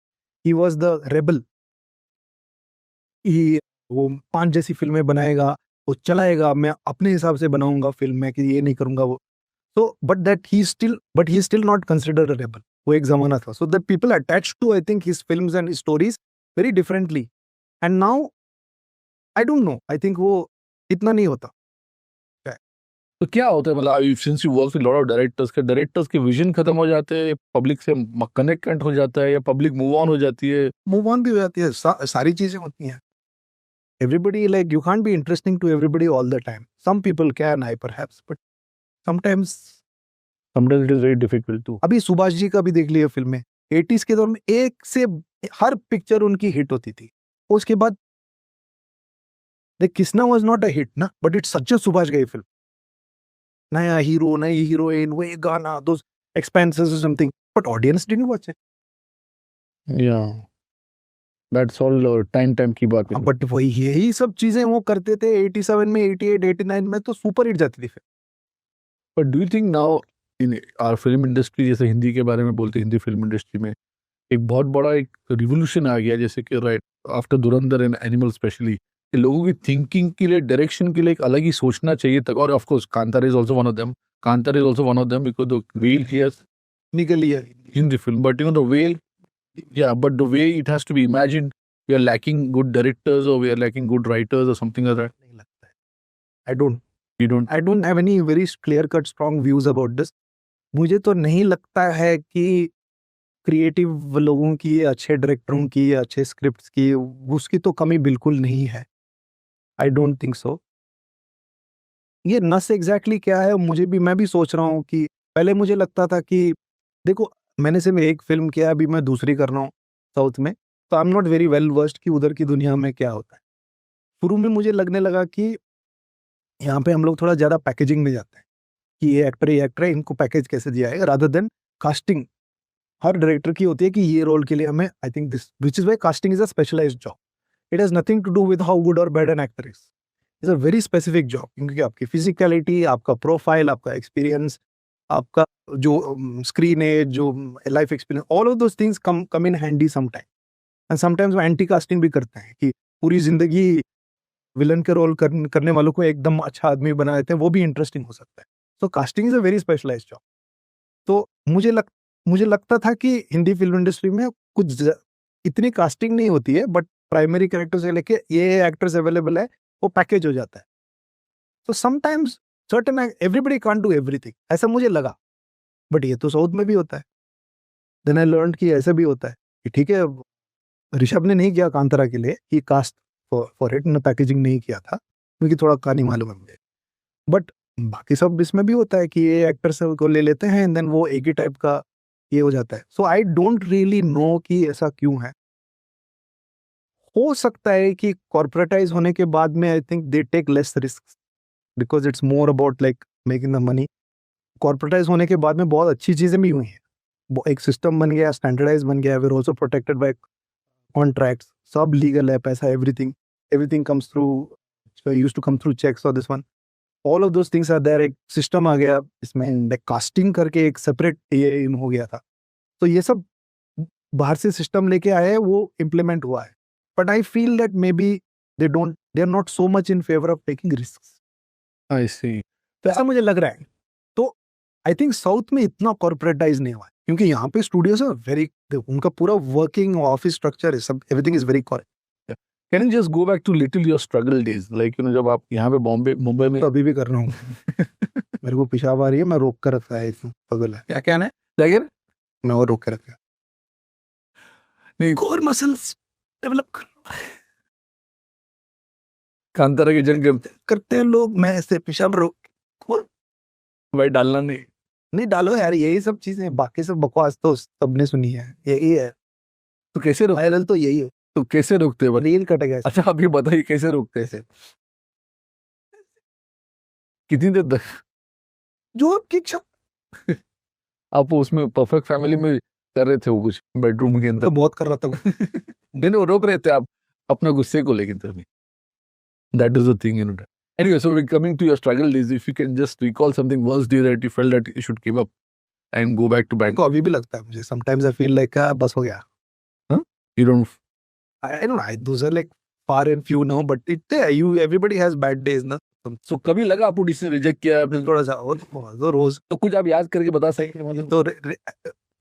He was the rebel. वो 5 जैसी फिल्में बनाएगा, वो चलाएगा, मैं अपने हिसाब से बनाऊंगा फिल्म में कि ये नहीं करूंगा वो। So, but he is still not considered a rebel. वो एक जमाना था. So that people attached to, I think, his films and his stories very differently. And now, I don't know. I think वो इतना नहीं होता. तो क्या होता है, मतलब since you work with lot of directors के विजन खत्म हो जाते हैं, पब्लिक से कनेक्ट हो जाता है, या पब्लिक मूव ऑन हो जाती है? Move on भी हो जाती है, सारी चीजें होती हैं. Everybody, like, you can't be interesting to everybody all the time. Some people can, I perhaps, but sometimes Sometimes it is very difficult too. अभी सुभाष जी का भी देख लिया फिल्में, 80s के दौर में एक से हर पिक्चर उनकी हिट होती थी. उसके बाद Kisna was not a hit ना, बट इट्स सच अ सुभाष गई फिल्म. नया हीरो, नई हीरोइन, वो एक गाना, दोस एक्सपेंसेस और something, but audience didn't watch it. Yeah, that's all time की बात है। बट वही यही सब चीजें वो करते थे 87 में, 88, 89 में, तो सुपर हिट जाती थी फिर. But do you think now in our film industry, जैसे हिंदी के बारे में बोलते हैं, हिंदी फिल्म इंडस्ट्री में एक बहुत बड़ा एक रिवोल्यूशन आ गया, जैसे कि right after Dhurandhar and animal specially, लोगों की थिंकिंग के लिए, डायरेक्शन के लिए एक अलग ही सोचना चाहिए तक। और of course Kantara is also one of them, because the way he has निकल लिया. in the film, but the way, but the way it has to be imagined, we are lacking good directors, or we are lacking good writers, or something like that. नहीं लगता है. I You don't don't have any very clear cut strong views about this. मुझे तो नहीं लगता है कि creative लोगों की, अच्छे डायरेक्टरों की, अच्छे स्क्रिप्ट्स की, उसकी तो कमी बिल्कुल नहीं है. I don't think so. ये नस एग्जैक्टली क्या है, मैं भी सोच रहा हूँ कि पहले मुझे लगता था कि देखो, मैंने सिर्फ एक फिल्म किया, अभी मैं दूसरी कर रहा हूँ साउथ में, तो आई am not very well versed कि उधर की दुनिया में क्या होता है. शुरू में मुझे लगने लगा कि यहाँ पे हम लोग थोड़ा ज़्यादा पैकेजिंग में जाते हैं कि ये एक्टर है, इनको पैकेज कैसे दिया है, रादर देन कास्टिंग. हर डायरेक्टर की होती है कि ये रोल के लिए हमें, I think this, which is why casting is a specialised job. It has nothing to do with how good और bad an actor is. Is a very specific job, क्योंकि आपकी फिजिकलिटी, आपका प्रोफाइल, आपका experience, आपका जो screen age, जो life experience, all of those things come in handy sometime. And sometimes वो anti casting भी करते हैं कि पूरी जिंदगी विलन के रोल करने वालों को एकदम अच्छा आदमी बना देते हैं, वो भी इंटरेस्टिंग हो सकता है. So casting is a very specialised job. तो मुझे लगता था कि हिंदी फिल्म इंडस्ट्री में इतनी कास्टिंग नहीं होती है, बट प्राइमरी कैरेक्टर से लेके ये एक्टर्स अवेलेबल है, वो पैकेज हो जाता है. तो sometimes certain everybody can't do everything, ऐसा मुझे लगा. बट ये तो साउथ में भी होता है. देन आई लर्न कि ऐसा भी होता है कि ठीक है, ऋषभ ने नहीं किया कांतारा के लिए, ही कास्ट फॉर इट, न पैकेजिंग नहीं किया था क्योंकि थोड़ा कहानी मालूम है मुझे, बट बाकी सब इसमें भी होता है कि ये एक्टर सब को ले लेते हैं एंड देन वो एक ही टाइप का ये हो जाता है. सो आई डोंट रियली नो कि ऐसा क्यों है. हो सकता है कि कॉर्पोरेटाइज होने के बाद में I think they take less risk because it's more about like making the money. Corporatise होने के बाद में बहुत अच्छी चीजें भी हुई हैं. एक सिस्टम बन गया, स्टैंडर्डाइज बन गया, we are also protected by contracts, सब लीगल है, पैसा everything comes through, used to come through cheques और this one, all of those things are there. एक सिस्टम आ गया इसमें, कास्टिंग करके एक सेपरेट ये इन हो गया था. तो ये सब बाहर से सिस्टम लेके आए हैं, वो इम्प्लीमेंट हुआ है. But I feel that maybe they are not so much in favour of taking risk. I see. तो ऐसा मुझे लग रहा है. तो आई थिंक साउथ में इतना कॉर्पोरेटाइज नहीं हुआ है क्योंकि यहाँ पे स्टूडियोज है वेरी, उनका पूरा वर्किंग ऑफिस स्ट्रक्चर है, सब everything is very correct. Can you just go back to little your struggle days, like जब आप यहाँ पे मुंबई में. तो अभी भी कर रहा हूँ. मेरे को पेशाब आ रही है, मैं रोक कर रखा है, इसमें पगल है. क्या कहना है जाकिर? मैं और रोक के रखा. नहीं, कोर मसल्स डेवलप कांतारा की जंग करते हैं लोग, मैं ऐसे पेशाब रोक भाई डालना नहीं. डालो यार, यही सब चीजें, बाकी सब बकवास तो सबने सुनी है, यही है. तो कैसे वायरल तो यही है. तो कैसे रोकते हैं? रील कटेगा. अच्छा आप ये बताइए कैसे रोकते हैं? कितनी देर तक जो आपकी इच्छा. आप उसमें परफेक्ट फैमिली में कर रहे थे वो कुछ बेडरूम के अंदर? तो बहुत कर रहा था. नहीं वो रोक रहे थे आप अपने गुस्से को, लेकिन तभी that is the thing in it. Anyway, so we're coming to your struggle days. If you can just recall something worst day that you felt that you should give up and go back to bank. को अभी भी लगता है मुझे, sometimes I feel like बस हो गया. You don't. I don't know, those are like far and few now, but everybody has bad days ना. So कभी लगा आपको डिसीजन रिजेक्ट किया फिर थोड़ा सा तो रोज तो कुछ आप याद करके बता सकते हैं? मतलब तो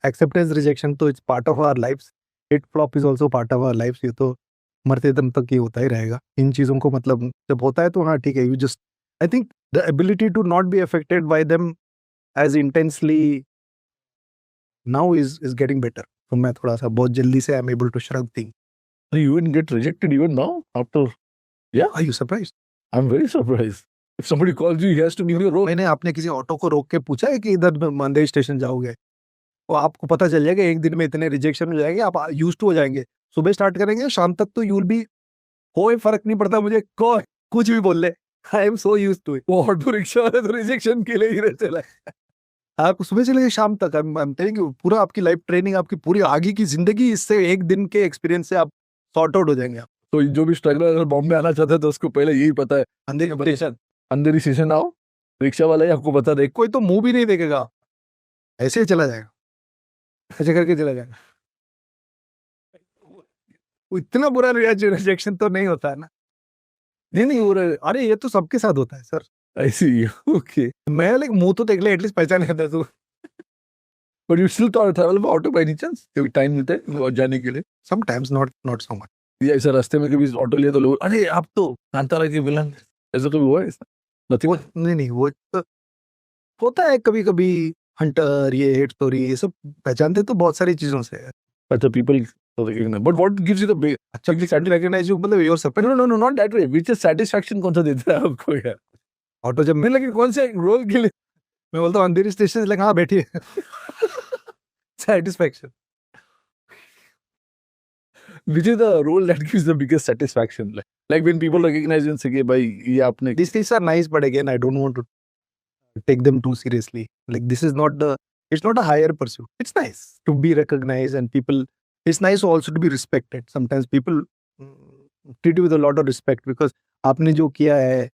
एक्सेप्टेंस रिजेक्शन तो it's part of our lifes, hit flop is also part of our lifes. ये तो मरते दम तक ये होता ही रहेगा इन चीजों को. मतलब जब होता है तो हाँ ठीक है, you just, I think the ability to not be affected by them as intensely now is getting better. तो मैं थोड़ा सा बहुत जल्दी से I am able to shrug thing. you even get rejected even now after? Are you surprised? I'm very surprised. If somebody calls you, he has to give you a road. मैंने आपने किसी ऑटो को रोक के पूछा है कि इधर मंदिर स्टेशन जाओगे, वो आपको पता चल जाएगा एक दिन में इतने रिजेक्शन हो जाएंगे, आप यूज्ड टू हो जाएंगे. सुबह स्टार्ट करेंगे, शाम तक तो यू विल बी, कोई फर्क नहीं पड़ता मुझे, कोई कुछ भी बोल ले, I am so used to it. वो ऑटो रिक्शा वाले तो रिजेक्शन के लिए ही रहते हैं. आप सुबह से लेकर शाम तक, आई एम टेलिंग यू, पूरा आपकी लाइफ ट्रेनिंग, आपकी पूरी आगे की जिंदगी इससे एक दिन के एक्सपीरियंस से आप सॉर्ट आउट हो जाएंगे. आप तो जो भी स्ट्रगलर अगर बॉम्बे आना चाहता है तो उसको पहले यही पता है, अंधेरी स्टेशन आओ, रिक्शा वाला ही आपको बता दे. कोई तो मुंह भी नहीं देखेगा, ऐसे ही चला जाएगा, ऐसे करके चला जाएगा. इतना बुरा रिजेक्शन तो नहीं होता है ना. नहीं हो रहा है. अरे ये तो सबके साथ होता है सर. ऐसी ओके. मैं लाइक मुंह तो देख ले, एटलीस्ट पहचान करता तू. But you still travel by auto by any chance? कभी टाइम मिलता है जाने के लिए? Sometimes, not so much. या ऐसा रास्ते में कभी ऑटो लिया तो लोग, अरे आप तो कांतारा के विलन, ऐसा कभी हुआ है? वो नहीं वो तो होता है कभी कभी. हंटर, ये हिट स्टोरी, ये सब पहचानते तो बहुत सारी चीजों से है. अच्छा people, but what gives you the अच्छा रिकॉग्नाइज यू, मतलब your surprise. No not that way, which is satisfaction कौन सा देता है आपको यार? ऑटो जब मिल लगे कौन से रोल के लिए, मैं बोलता हूँ अंधेरी स्टेशन, लगे हाँ बैठिए. satisfaction. Which is the role that gives the biggest satisfaction? Like when people recognize you and say, "Hey, bhai, ye aapne." These things are nice, but again, I don't want to take them too seriously. Like this is not it's not a higher pursuit. It's nice to be recognized and people. It's nice also to be respected. Sometimes people treat you with a lot of respect because आपने जो किया है,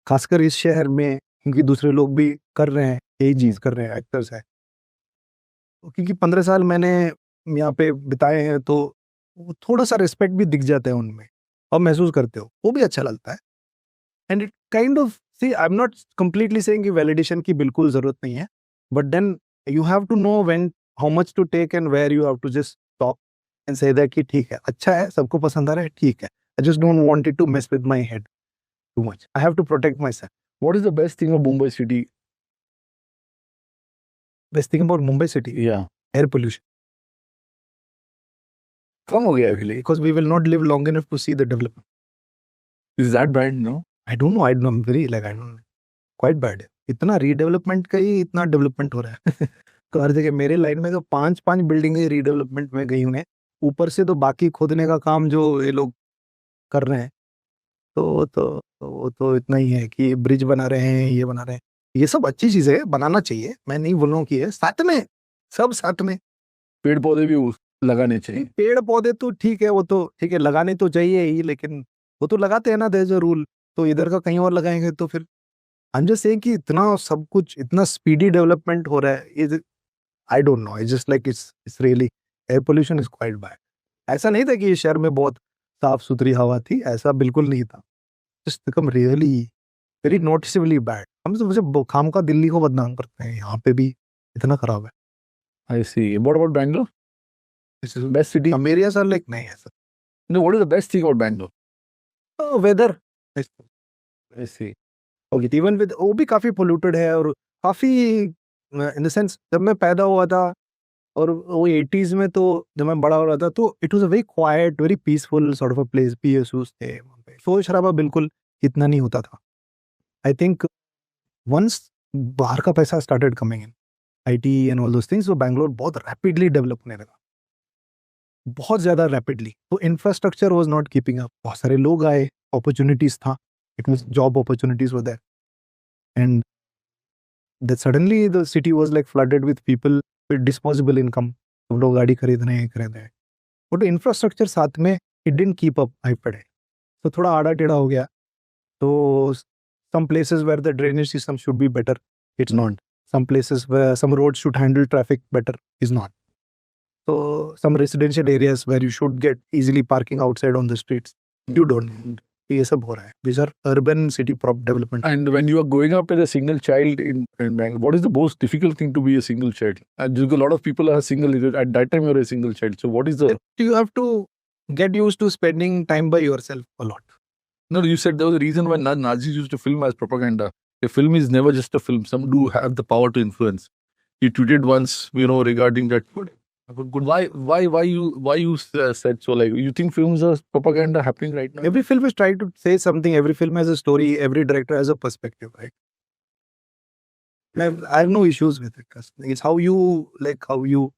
खासकर इस शहर में, क्योंकि दूसरे लोग भी कर रहे हैं, यही चीज कर रहे हैं, एक्टर्स है. क्योंकि 15 साल मैंने यहाँ पे बिताए हैं, तो थोड़ा सा रिस्पेक्ट भी दिख जाता है उनमें, और महसूस करते हो, वो भी अच्छा लगता है. And it kind of, see I am not completely saying कि वैलिडेशन की बिल्कुल जरूरत नहीं है, but then you have to know when how much to take and where you have to just stop and say that कि ठीक है, अच्छा है, सबको पसंद आ रहा है, ठीक है, I just don't want it to mess with my head too much. I have to protect myself. What is the best thing of Mumbai city? Best thing about Mumbai city, Yeah. Air pollution. कम हो गया अभी. because we will not live long enough to see the development. Is that bad? No. I don't know. I'm very like I don't quite bad. इतना redevelopment का ही इतना development हो रहा है. तो हर जगह मेरे लाइन में तो 5 बिल्डिंगें रीडेवलपमेंट में गई हुई हैं. ऊपर से तो बाकी खोदने का काम जो ये लोग कर रहे हैं तो वो तो इतना ही है कि ब्रिज बना रहे हैं, ये बना रहे हैं. ये सब अच्छी चीजें है, बनाना चाहिए. मैं नहीं बोल रहा हूँ कि है साथ में, सब साथ में. पेड़ पौधे भी लगाने चाहिए. पेड़ पौधे तो ठीक है, वो तो ठीक है, लगाने तो चाहिए ही, लेकिन वो तो लगाते हैं ना, देयर इज अ रूल. तो इधर का कहीं और लगाएंगे तो फिर आई एम जस्ट सेइंग कि इतना सब कुछ इतना स्पीडी डेवलपमेंट हो रहा है. I don't no, it's just like it's really air pollution is quite bad. ऐसा नहीं था कि इस शहर में बहुत साफ सुथरी हवा थी, ऐसा बिल्कुल नहीं था. Just become really very noticeably bad. हम तो मुझे खाम का दिल्ली को बदनाम करते हैं, यहाँ पे भी इतना खराब है. I see. What about Bangalore? This is the best city. Some areas are like नहीं ऐसा. No, what is the best thing about Bangalore? Weather I see. Okay, even with वो भी काफी पोल्यूटेड है और काफी इन द सेंस जब मैं पैदा हुआ था और वो 80s में, तो जब मैं बड़ा हो रहा था तो it was a very quite very peaceful sort of a place. PSUs थे वहाँ पे, शोर शराबा बिल्कुल इतना नहीं होता था. आई थिंक वंस बाहर का पैसा started coming in, IT and all those things, तो बैंगलोर बहुत रैपिडली डेवलप होने लगा, बहुत ज्यादा रैपिडली. तो infrastructure was not keeping up. बहुत सारे लोग आए, अपॉर्चुनिटीज था, it means job opportunities were there, and that suddenly the city was like flooded with people with disposable income. सब लोग गाड़ी खरीद रहे हैं. वो तो इंफ्रास्ट्रक्चर साथ में it didn't keep up high पड़े, तो थोड़ा आड़ा टेढ़ा हो गया. तो some places where the drainage system should be better, it's not. Some places where some roads should handle traffic better, is not. So some residential areas where you should get easily parking outside on the streets, you don't. ये सब हो रहा है. These are urban city development. And when you are growing up as a single child in Bangalore, what is the most difficult thing to be a single child? A lot of people are single. At that time, you are a single child. So what is the... You have to get used to spending time by yourself a lot. No, you said there was a reason why Nazis used to film as propaganda. A film is never just a film. Some do have the power to influence. You tweeted once, regarding that. Why you said so? Like, you think films are propaganda happening right now? Every film is trying to say something. Every film has a story. Every director has a perspective, right? I have no issues with it. It's how you.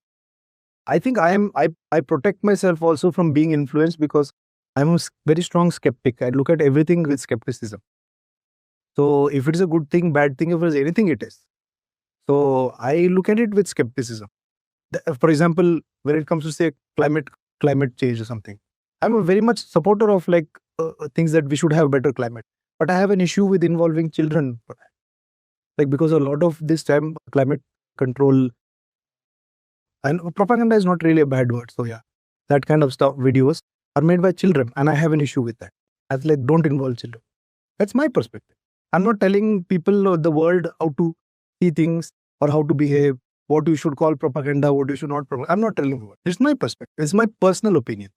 I think I protect myself also from being influenced because I'm a very strong skeptic. I look at everything with skepticism. So if it is a good thing, bad thing, if it is anything, it is. So I look at it with skepticism. For example, when it comes to say climate change or something, I'm a very much supporter of things that we should have better climate. But I have an issue with involving children. Because a lot of this time climate control and propaganda is not really a bad word. So yeah, that kind of stuff videos are made by children, and I have an issue with that. As don't involve children. That's my perspective. I'm not telling people or the world how to see things or how to behave, what you should call propaganda, what you should not. I'm not telling you. It's my perspective. It's my personal opinion.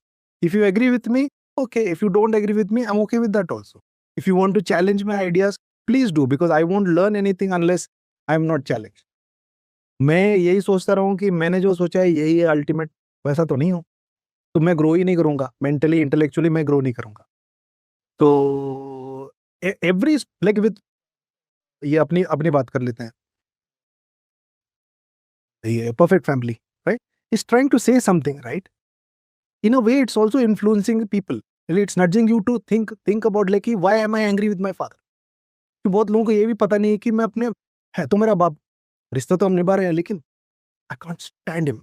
If you agree with me, okay. If you don't agree with me, I'm okay with that also. If you want to challenge my ideas, please do, because I won't learn anything unless I'm not challenged. मैं यही सोचता रहा हूँ कि मैंने जो सोचा है यही है अल्टीमेट, वैसा तो नहीं हो, तो मैं ग्रो ही नहीं करूँगा. मेंटली इंटेलेक्चुअली मैं ग्रो नहीं करूँगा. तो एवरी विद ये अपनी बात कर लेते हैं. Perfect family, right? It's trying to say something, right? In a way, it's also influencing people. It's nudging you to think about why am I angry with my father? कि बहुत लोगों को ये भी पता नहीं है कि मैं अपने है तो मेरा बाप, रिश्ता तो हम निभा रहे हैं, लेकिन I can't stand him.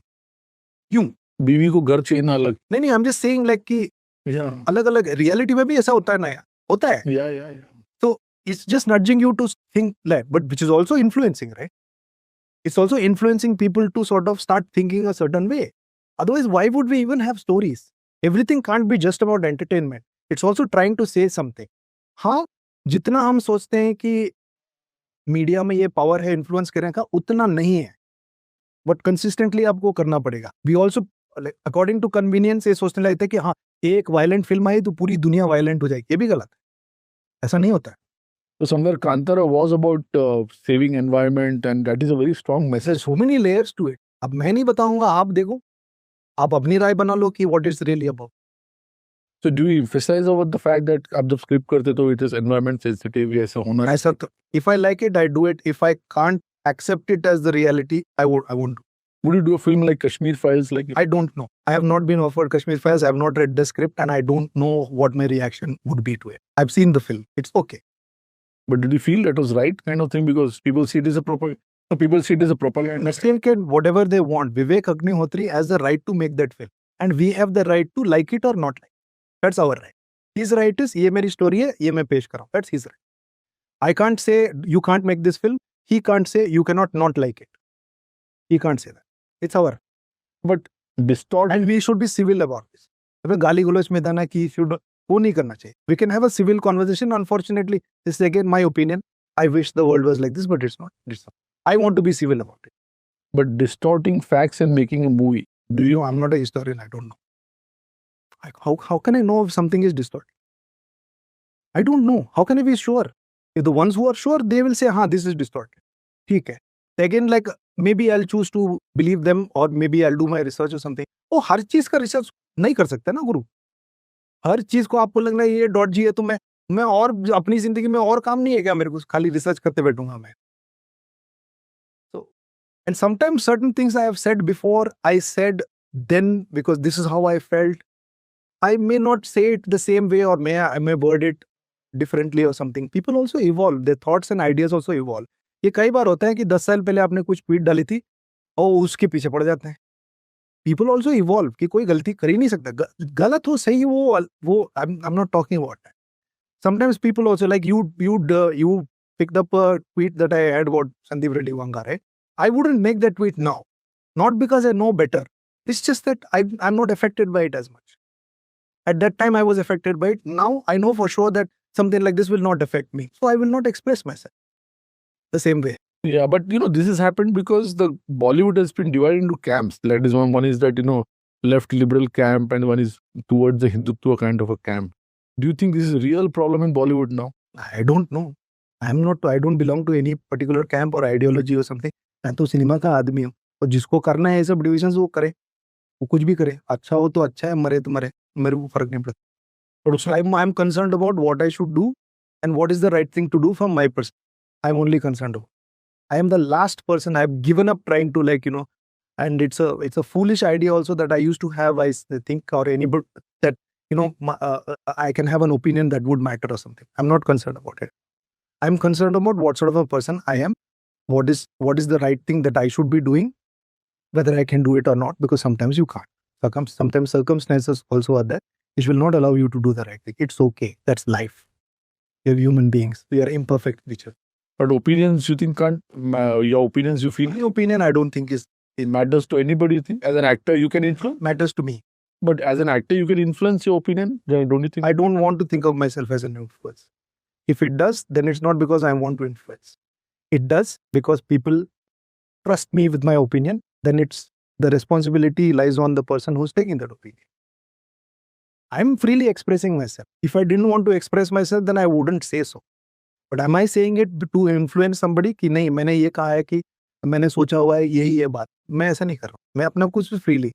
क्यों? बीवी को घर चाहिए ना अलग. नहीं, I'm just saying कि अलग अलग रियलिटी में भी ऐसा होता है ना यार, होता है. Yeah. So it's just nudging you to think but which is also influencing, right? It's also influencing people to sort of start thinking a certain way. Otherwise, why would we even have stories? Everything can't be just about entertainment. It's also trying to say something. हाँ, जितना हम सोचते हैं कि media में ये power है influence करने का, उतना नहीं है. बट कंसिस्टेंटली आपको करना पड़ेगा. We also according to convenience ये सोचने लगते हैं कि हाँ, एक वायलेंट फिल्म आई तो पूरी दुनिया वायलेंट हो जाएगी. ये भी गलत है. ऐसा नहीं होता है. So somewhere Kantara was about saving environment, and that is a very strong message. So many layers to it. अब मैं नहीं बताऊंगा, आप देखो. आप अपनी राय बना लो कि what is really about. So do you emphasize over the fact that आप जब स्क्रिप्ट करते तो it is environment sensitive, ये ऐसा होना ऐसा तो if I like it, I do it. If I can't accept it as the reality, I won't. Would you do a film like Kashmir Files? Like I don't know. I have not been offered Kashmir Files. I have not read the script, and I don't know what my reaction would be to it. I've seen the film. It's okay. but did you feel that was right kind of thing because people see it as a people see it as a propaganda? Muslim can whatever they want. Vivek Agnihotri has the right to make that film, and we have the right to like it or not like. That's our right. His right is ये मेरी story है, ये मैं पेश कर रहा हूँ. That's his right. I can't say you can't make this film. He can't say you cannot not like it. He can't say that. It's our. But distort And we should be civil about this. अबे गाली गलौज में दाना की should वो नहीं करना चाहिए. We can have a civil conversation. Unfortunately, this is again my opinion. I wish the world was like this, but it's not. It's not. I want to be civil about it. but distorting facts and making a movie. Do you know? I'm not a historian. I don't know. How can I know if something is distorted? I don't know. How can I be sure? If the ones who are sure, they will say, "हाँ, this is distorted." ठीक है. Again, like maybe I'll choose to believe them, or maybe I'll do my research or something. वो हर चीज का research नहीं कर सकते ना गुरु. हर चीज को आपको लग रहा है ये .g है तो मैं और अपनी जिंदगी में और काम नहीं है क्या मेरे को खाली रिसर्च करते बैठूंगा मैं. So and sometimes certain things I have said before, I said then because this is how I felt. I may not say it the same way, or I may word it differently or something. People also evolve. Their thoughts and ideas also evolve. ये कई बार होता है कि 10 साल पहले आपने कुछ tweet डाली थी और उसके पीछे पड़ जाते हैं. People also evolve कि कोई गलती कर ही नहीं सकता. गलत हो सही वो I'm not talking about that. Sometimes people also like you picked up a tweet that I had about Sandeep Reddy Wangare. I wouldn't make that tweet now. Not because I know better. It's just that I'm not affected by it as much. At that time, I was affected by it. Now, I know for sure that something like this will not affect me. So, I will not express myself the same way. Yeah, but this has happened because the Bollywood has been divided into camps. That is one is that left liberal camp, and one is towards the Hindutva kind of a camp. Do you think this is a real problem in Bollywood now? I don't know. I don't belong to any particular camp or ideology or something. मैं तो cinema का आदमी हूँ और जिसको करना है ये सब डिविजन्स वो करे, वो कुछ भी करे. अच्छा हो तो अच्छा है, मरे तो मरे, मेरे को फर्क नहीं पड़ता. But I'm concerned about what I should do and what is the right thing to do from my perspective. I'm only concerned about. I am the last person. I've given up trying to and it's a foolish idea also that I used to have. I think or anybody that I can have an opinion that would matter or something. I'm not concerned about it. I'm concerned about what sort of a person I am. What is the right thing that I should be doing, whether I can do it or not, because sometimes you can't. Sometimes circumstances also are there which will not allow you to do the right thing. It's okay. That's life. You're human beings. We are imperfect creatures. But opinions, you think can't, your opinions you feel? My opinion, I don't think it matters to anybody, you think? As an actor, you can influence? Matters to me. But as an actor, you can influence your opinion, don't you think? I don't want to think of myself as an influence. If it does, then it's not because I want to influence. It does because people trust me with my opinion. Then the responsibility lies on the person who's taking that opinion. I'm freely expressing myself. If I didn't want to express myself, then I wouldn't say so. But am I saying it to influence somebody कि नहीं मैंने ये कहा है कि मैंने सोचा हुआ है यही है बात. मैं ऐसा नहीं कर रहा हूँ. मैं अपना कुछ फ्रीली.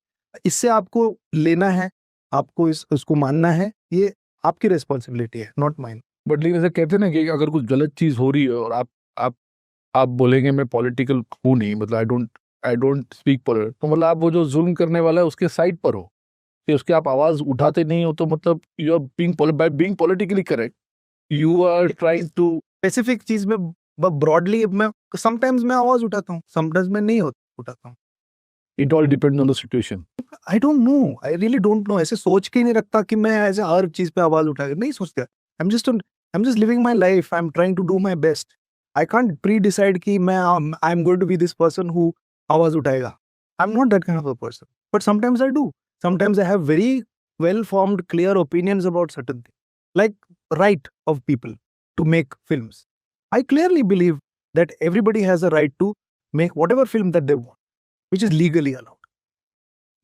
इससे आपको लेना है, आपको उसको मानना है, ये आपकी रिस्पॉन्सिबिलिटी है, नॉट माइन. बट लेकिन ऐसा कहते हैं ना कि अगर कुछ गलत चीज हो रही है और आप बोलेंगे मैं पॉलिटिकल हूँ नहीं, मतलब आई डोंट स्पीक पॉलिटिकल, तो मतलब आप वो जो जुल्म करने वाला है उसके साइड पर हो, तो उसके आप आवाज उठाते नहीं हो, तो मतलब you are being politically correct, you are trying to specific चीज में ब्रॉडली मैं समटाइम्स मैं आवाज उठाता हूँ, समटाइम्स मैं नहीं उठाता हूँ. It all depends on the situation. I don't know, I really don't know. ऐसे सोच के ही नहीं रखता कि मैं ऐसे हर चीज पे आवाज उठा नहीं सोचता. I'm just living my life. I'm trying to do my best. I can't pre-decide कि I'm going to be this person who आवाज उठाएगा. I'm not that kind of a person. But sometimes I do. Sometimes I have very well-formed, clear opinions about certain things. Like right of people to make films. I clearly believe that everybody has a right to make whatever film that they want, which is legally allowed.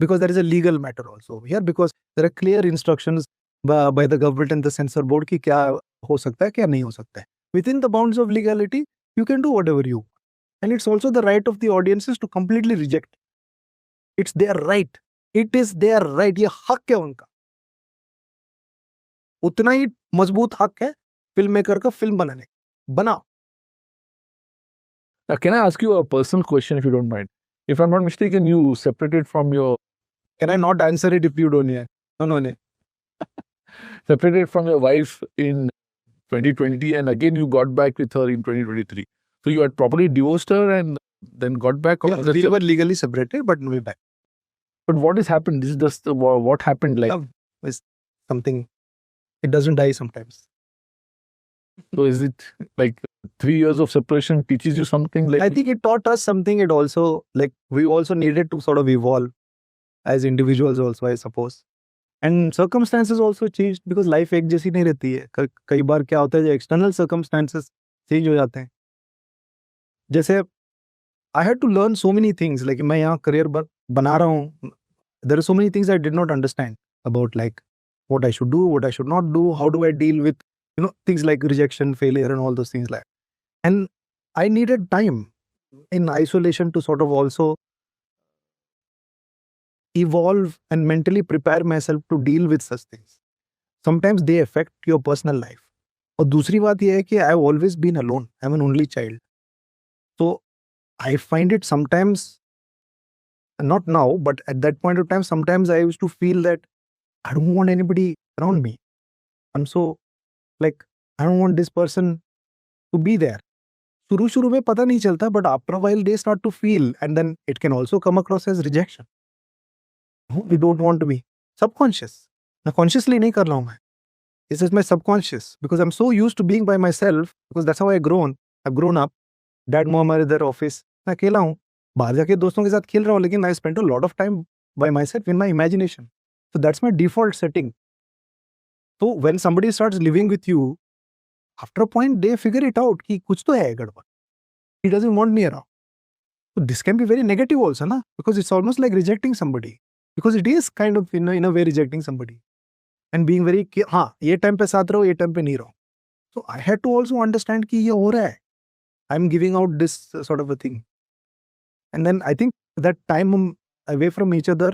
Because there is a legal matter also over here, because there are clear instructions by the government and the censor board कि क्या हो सकता है क्या नहीं हो सकता है. Within the bounds of legality, you can do whatever you want. And it's also the right of the audiences to completely reject. It's their right. It is their right, ये हक है उनका, उतना ही मजबूत हक है फिल्म मेकर का film बनाने, बनाओ। Now, can I ask you a personal question if you don't mind? If I'm not mistaken, you separated from your can I not answer it if you don't hear? No no, wife in 2020 and again you got back with her in 2023. So you had properly divorced her and then got back? Or that's we your- were legally separated but we back. But what has happened? This is just what happened like. Love is something, it doesn't die sometimes. So is it like 3 years of separation teaches you something like? I think it taught us something. It also, like, we also needed to sort of evolve as individuals also, I suppose. And circumstances also changed because life एक जैसी नहीं रहती है। कई बार क्या होता है, जो external circumstances change हो जाते हैं। जैसे I had to learn so many things, like मैं यहाँ career बना रहा हूँ, there are so many things I did not understand about, like what I should do, what I should not do, how do I deal with, you know, things like rejection, failure and all those things like. And I needed time in isolation to sort of also evolve and mentally prepare myself to deal with such things. Sometimes they affect your personal life. और दूसरी बात यह है कि I have always been alone. I'm an only child. So I find it sometimes, not now, but at that point of time, sometimes I used to feel that I don't want anybody around me. I'm so, like, I don't want this person to be there. शुरू में पता नहीं चलता, but after a while they start to feel, and then it can also come across as rejection. No, we don't want to be subconscious. मैं consciously नहीं कर रहा हूँ मैं. This is my subconscious because I'm so used to being by myself because that's how I've grown up. Dad, mom are their office. मैं अकेला हूँ. बाहर जाके दोस्तों के साथ खेल रहा हूँ, लेकिन I spent a lot of time by myself in my imagination. So that's my default setting. So when somebody starts living with you, after a point they figure it out कि कुछ तो है गड़बड़. He doesn't want me around. So this can be very negative also, na? Because it's almost like rejecting somebody. Because it is kind of in a way rejecting somebody. And being very, हाँ ये time पे साथ रहो, ये time पे नहीं रहो. So I had to also understand कि ये हो रहा है. I'm giving out this sort of a thing. And then I think that time away from each other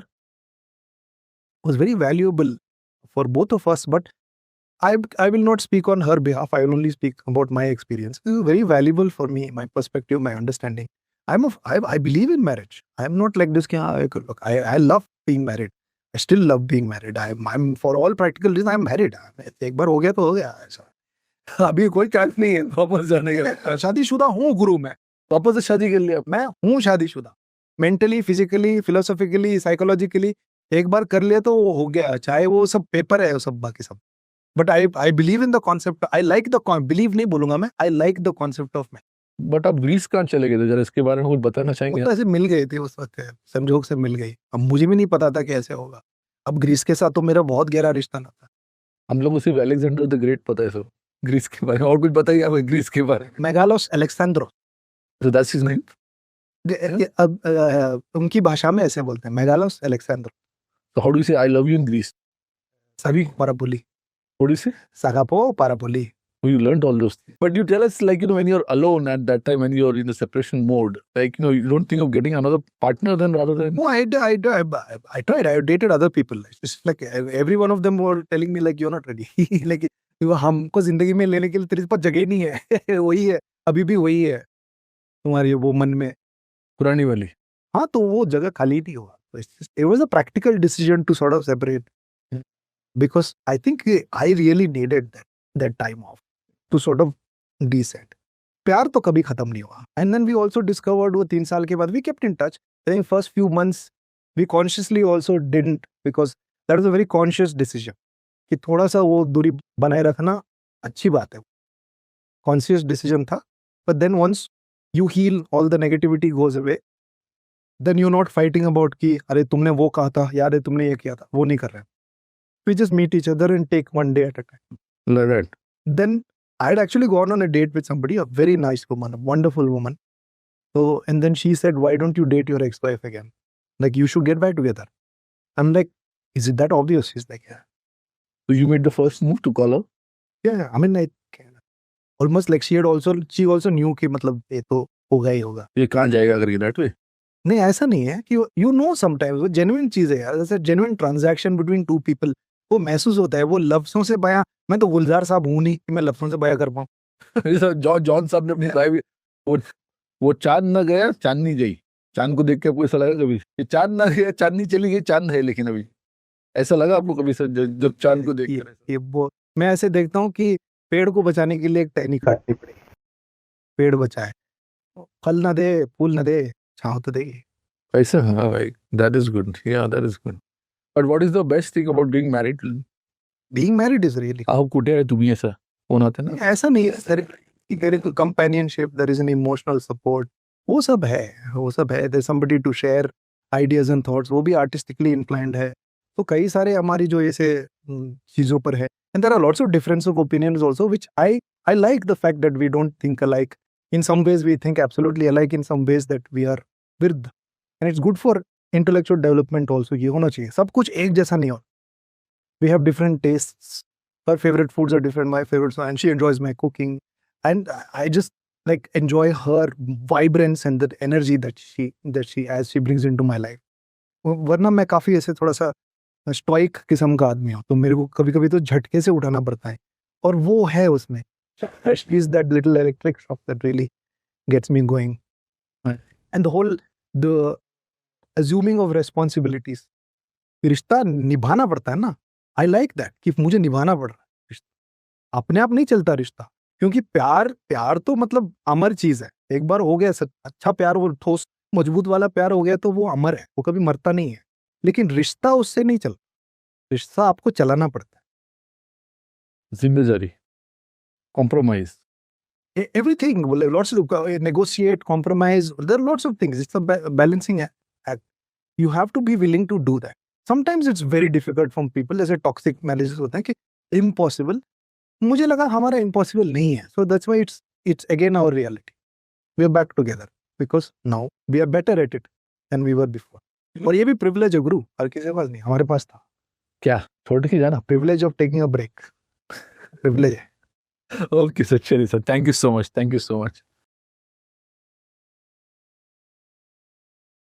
was very valuable for both of us. But I will not speak on her behalf. I will only speak about my experience. It was very valuable for me, my perspective, my understanding. I believe in marriage. I am not like this. Look, I love being married. I still love being married. I'm for all practical reasons, I'm married. एक बार हो गया तो हो गया ऐसा. अभी कोई chance नहीं है वापस जाने का. शादीशुदा हूँ गुरु मैं. वापस से शादी कर लिया. मैं हूँ शादीशुदा. Mentally, physically, philosophically, psychologically, एक बार कर लिया तो वो हो गया. चाहे वो सब पेपर है, वो सब बाकी सब. But I believe in the concept. I like the believe नहीं बोलूंगा मैं. I like the concept of man. But आप ग्रीस कहाँ चले गए थे? जरा इसके बारे में कुछ बताना चाहेंगे? वो तो ऐसे मिल गए थे उस वक्त, संजोग से मिल गई. अब मुझे भी नहीं पता था कि ऐसे होगा. अब ग्रीस के साथ तो मेरा बहुत गहरा रिश्ता ना था. हम लोग को सिर्फ अलेक्जेंडर द ग्रेट पता है सर ग्रीस के बारे में. और कुछ बताइए आप ग्रीस के बारे में. मेगालोस अलेक्सेंड्रो. So that's his name. अब उनकी भाषा में ऐसे बोलते हैं, मेगालोस अलेक्सेंड्रो. So how do you say I love you in Greece? सभी पारापोली. What do you say? सागापो पारापोली. Oh, you learned all those things. But you tell us, like, when you're alone at that time, when you're in the separation mode, like, you don't think of getting another partner then rather than... No, I tried. I dated other people. It's like every one of them were telling me like, you're not ready. like, हमको जिंदगी में लेने के लिए तेरे पास जगह नहीं है. वही है, अभी भी वही है तुम्हारी वो मन में पुरानी वाली. हाँ, तो वो जगह खाली नहीं हुआ. It was a practical decision to sort of separate because I think I really needed that time off to sort of reset. प्यार तो कभी खत्म नहीं हुआ. And then we also discovered वो 3 साल के बाद we kept in touch. I think first few months we consciously also didn't because that was a very conscious decision कि थोड़ा सा वो दूरी बनाए रखना अच्छी बात है. Conscious decision था. But then once you heal, all the negativity goes away. Then you're not fighting about कि अरे तुमने वो कहा था, यार है तुमने ये किया था. वो नहीं कर रहे. We just meet each other and take one day at a time. Like that. Then I had actually gone on a date with somebody, a very nice woman, a wonderful woman. So, and then she said, why don't you date your ex-wife again? Like, you should get back together. I'm like, is it that obvious? She's like, yeah. So you made the first move to call her? Yeah, I mean, almost like she also knew कि मतलब ये तो होगा ही होगा. ये कहाँ जाएगा करके that way? नहीं ऐसा नहीं है कि यू नो समटाइम्स वो जेन्युइन चीज है यार, जैसे genuine transaction between two people वो महसूस होता है, वो लफ्जों से बयां, मैं तो गुलजार साहब हूं नहीं कि मैं लफ्जों से बयां कर पाऊं। जैसा जॉन साहब ने अपनी लाइफ वो वो चांद ना गया चांदनी गई, चांद को देख के आपको ऐसा लगा कभी ये चांद ना गया चांदनी चली गई, चांद है लेकिन अभी, ऐसा लगा आपको कभी सर जब चांद को देख कर? ये वो मैं ऐसे देखता हूँ कि पेड़ को बचाने के लिए एक टहनी काटनी पड़ेगी, पेड़ बचाए, फल ना दे फूल ना दे, छांव तो देगी। ऐसा, हाँ भाई, दैट इज गुड, या that is good. But what is the best thing about being married? Being married is really, आप कुठे आहे तुम्ही, ऐसा फोन आते ना? ऐसा नहीं है, there is companionship, there is an emotional support, वो सब है, वो सब है, there somebody to share ideas and thoughts, वो भी आर्टिस्टिकली इंक्लाइंड है, तो कई सारे हमारी जो ऐसे चीजों पर है, and there are lots of difference of opinions also which I like the fact that we don't think alike, in some ways we think absolutely alike, in some ways that we are with, and it's good for intellectual development also, ये होना चाहिए, सब कुछ एक जैसा नहीं हो, we have different tastes, her favorite foods are different, my favorites are, and she enjoys my cooking, and I just like enjoy her vibrance and the energy that she as she brings into my life. वरना मैं काफी ऐसे थोड़ा सा stoic किस्म का आदमी हूँ, तो मेरे को कभी कभी तो झटके से उठाना पड़ता है, और वो है उसमें, she is that little electric shock that really gets me going, and the whole the assuming of responsibilities, रिश्ता निभाना पड़ता है ना, आई लाइक दैट कि मुझे निभाना पड़ रहा है रिश्ता, अपने आप नहीं चलता रिश्ता, क्योंकि प्यार तो मतलब अमर चीज है, एक बार हो गया अच्छा प्यार, वो ठोस मजबूत वाला प्यार हो गया तो वो अमर है, वो कभी मरता नहीं है, लेकिन रिश्ता उससे नहीं चलता, रिश्ता आपको चलाना पड़ता जिम्मेदारी, कॉम्प्रोमाइज, है, everything, lots negotiate, compromise, there are lots of things, it's a balancing act, you have to be willing to do that, sometimes it's very difficult from people, जैसे टॉक्सिक मैरिजेस होते हैं कि इम्पॉसिबल, मुझे लगा हमारा impossible नहीं है, so that's why it's again our reality, we are back together because now we are better at it then we were before, और ये भी प्रिविलेज है गुरु, हर किसी के पास नहीं, हमारे पास था, क्या छोड़ के जाना? Privilege of taking a break, privilege है। ओके सर, चलिए sir, thank you so much, thank you so much.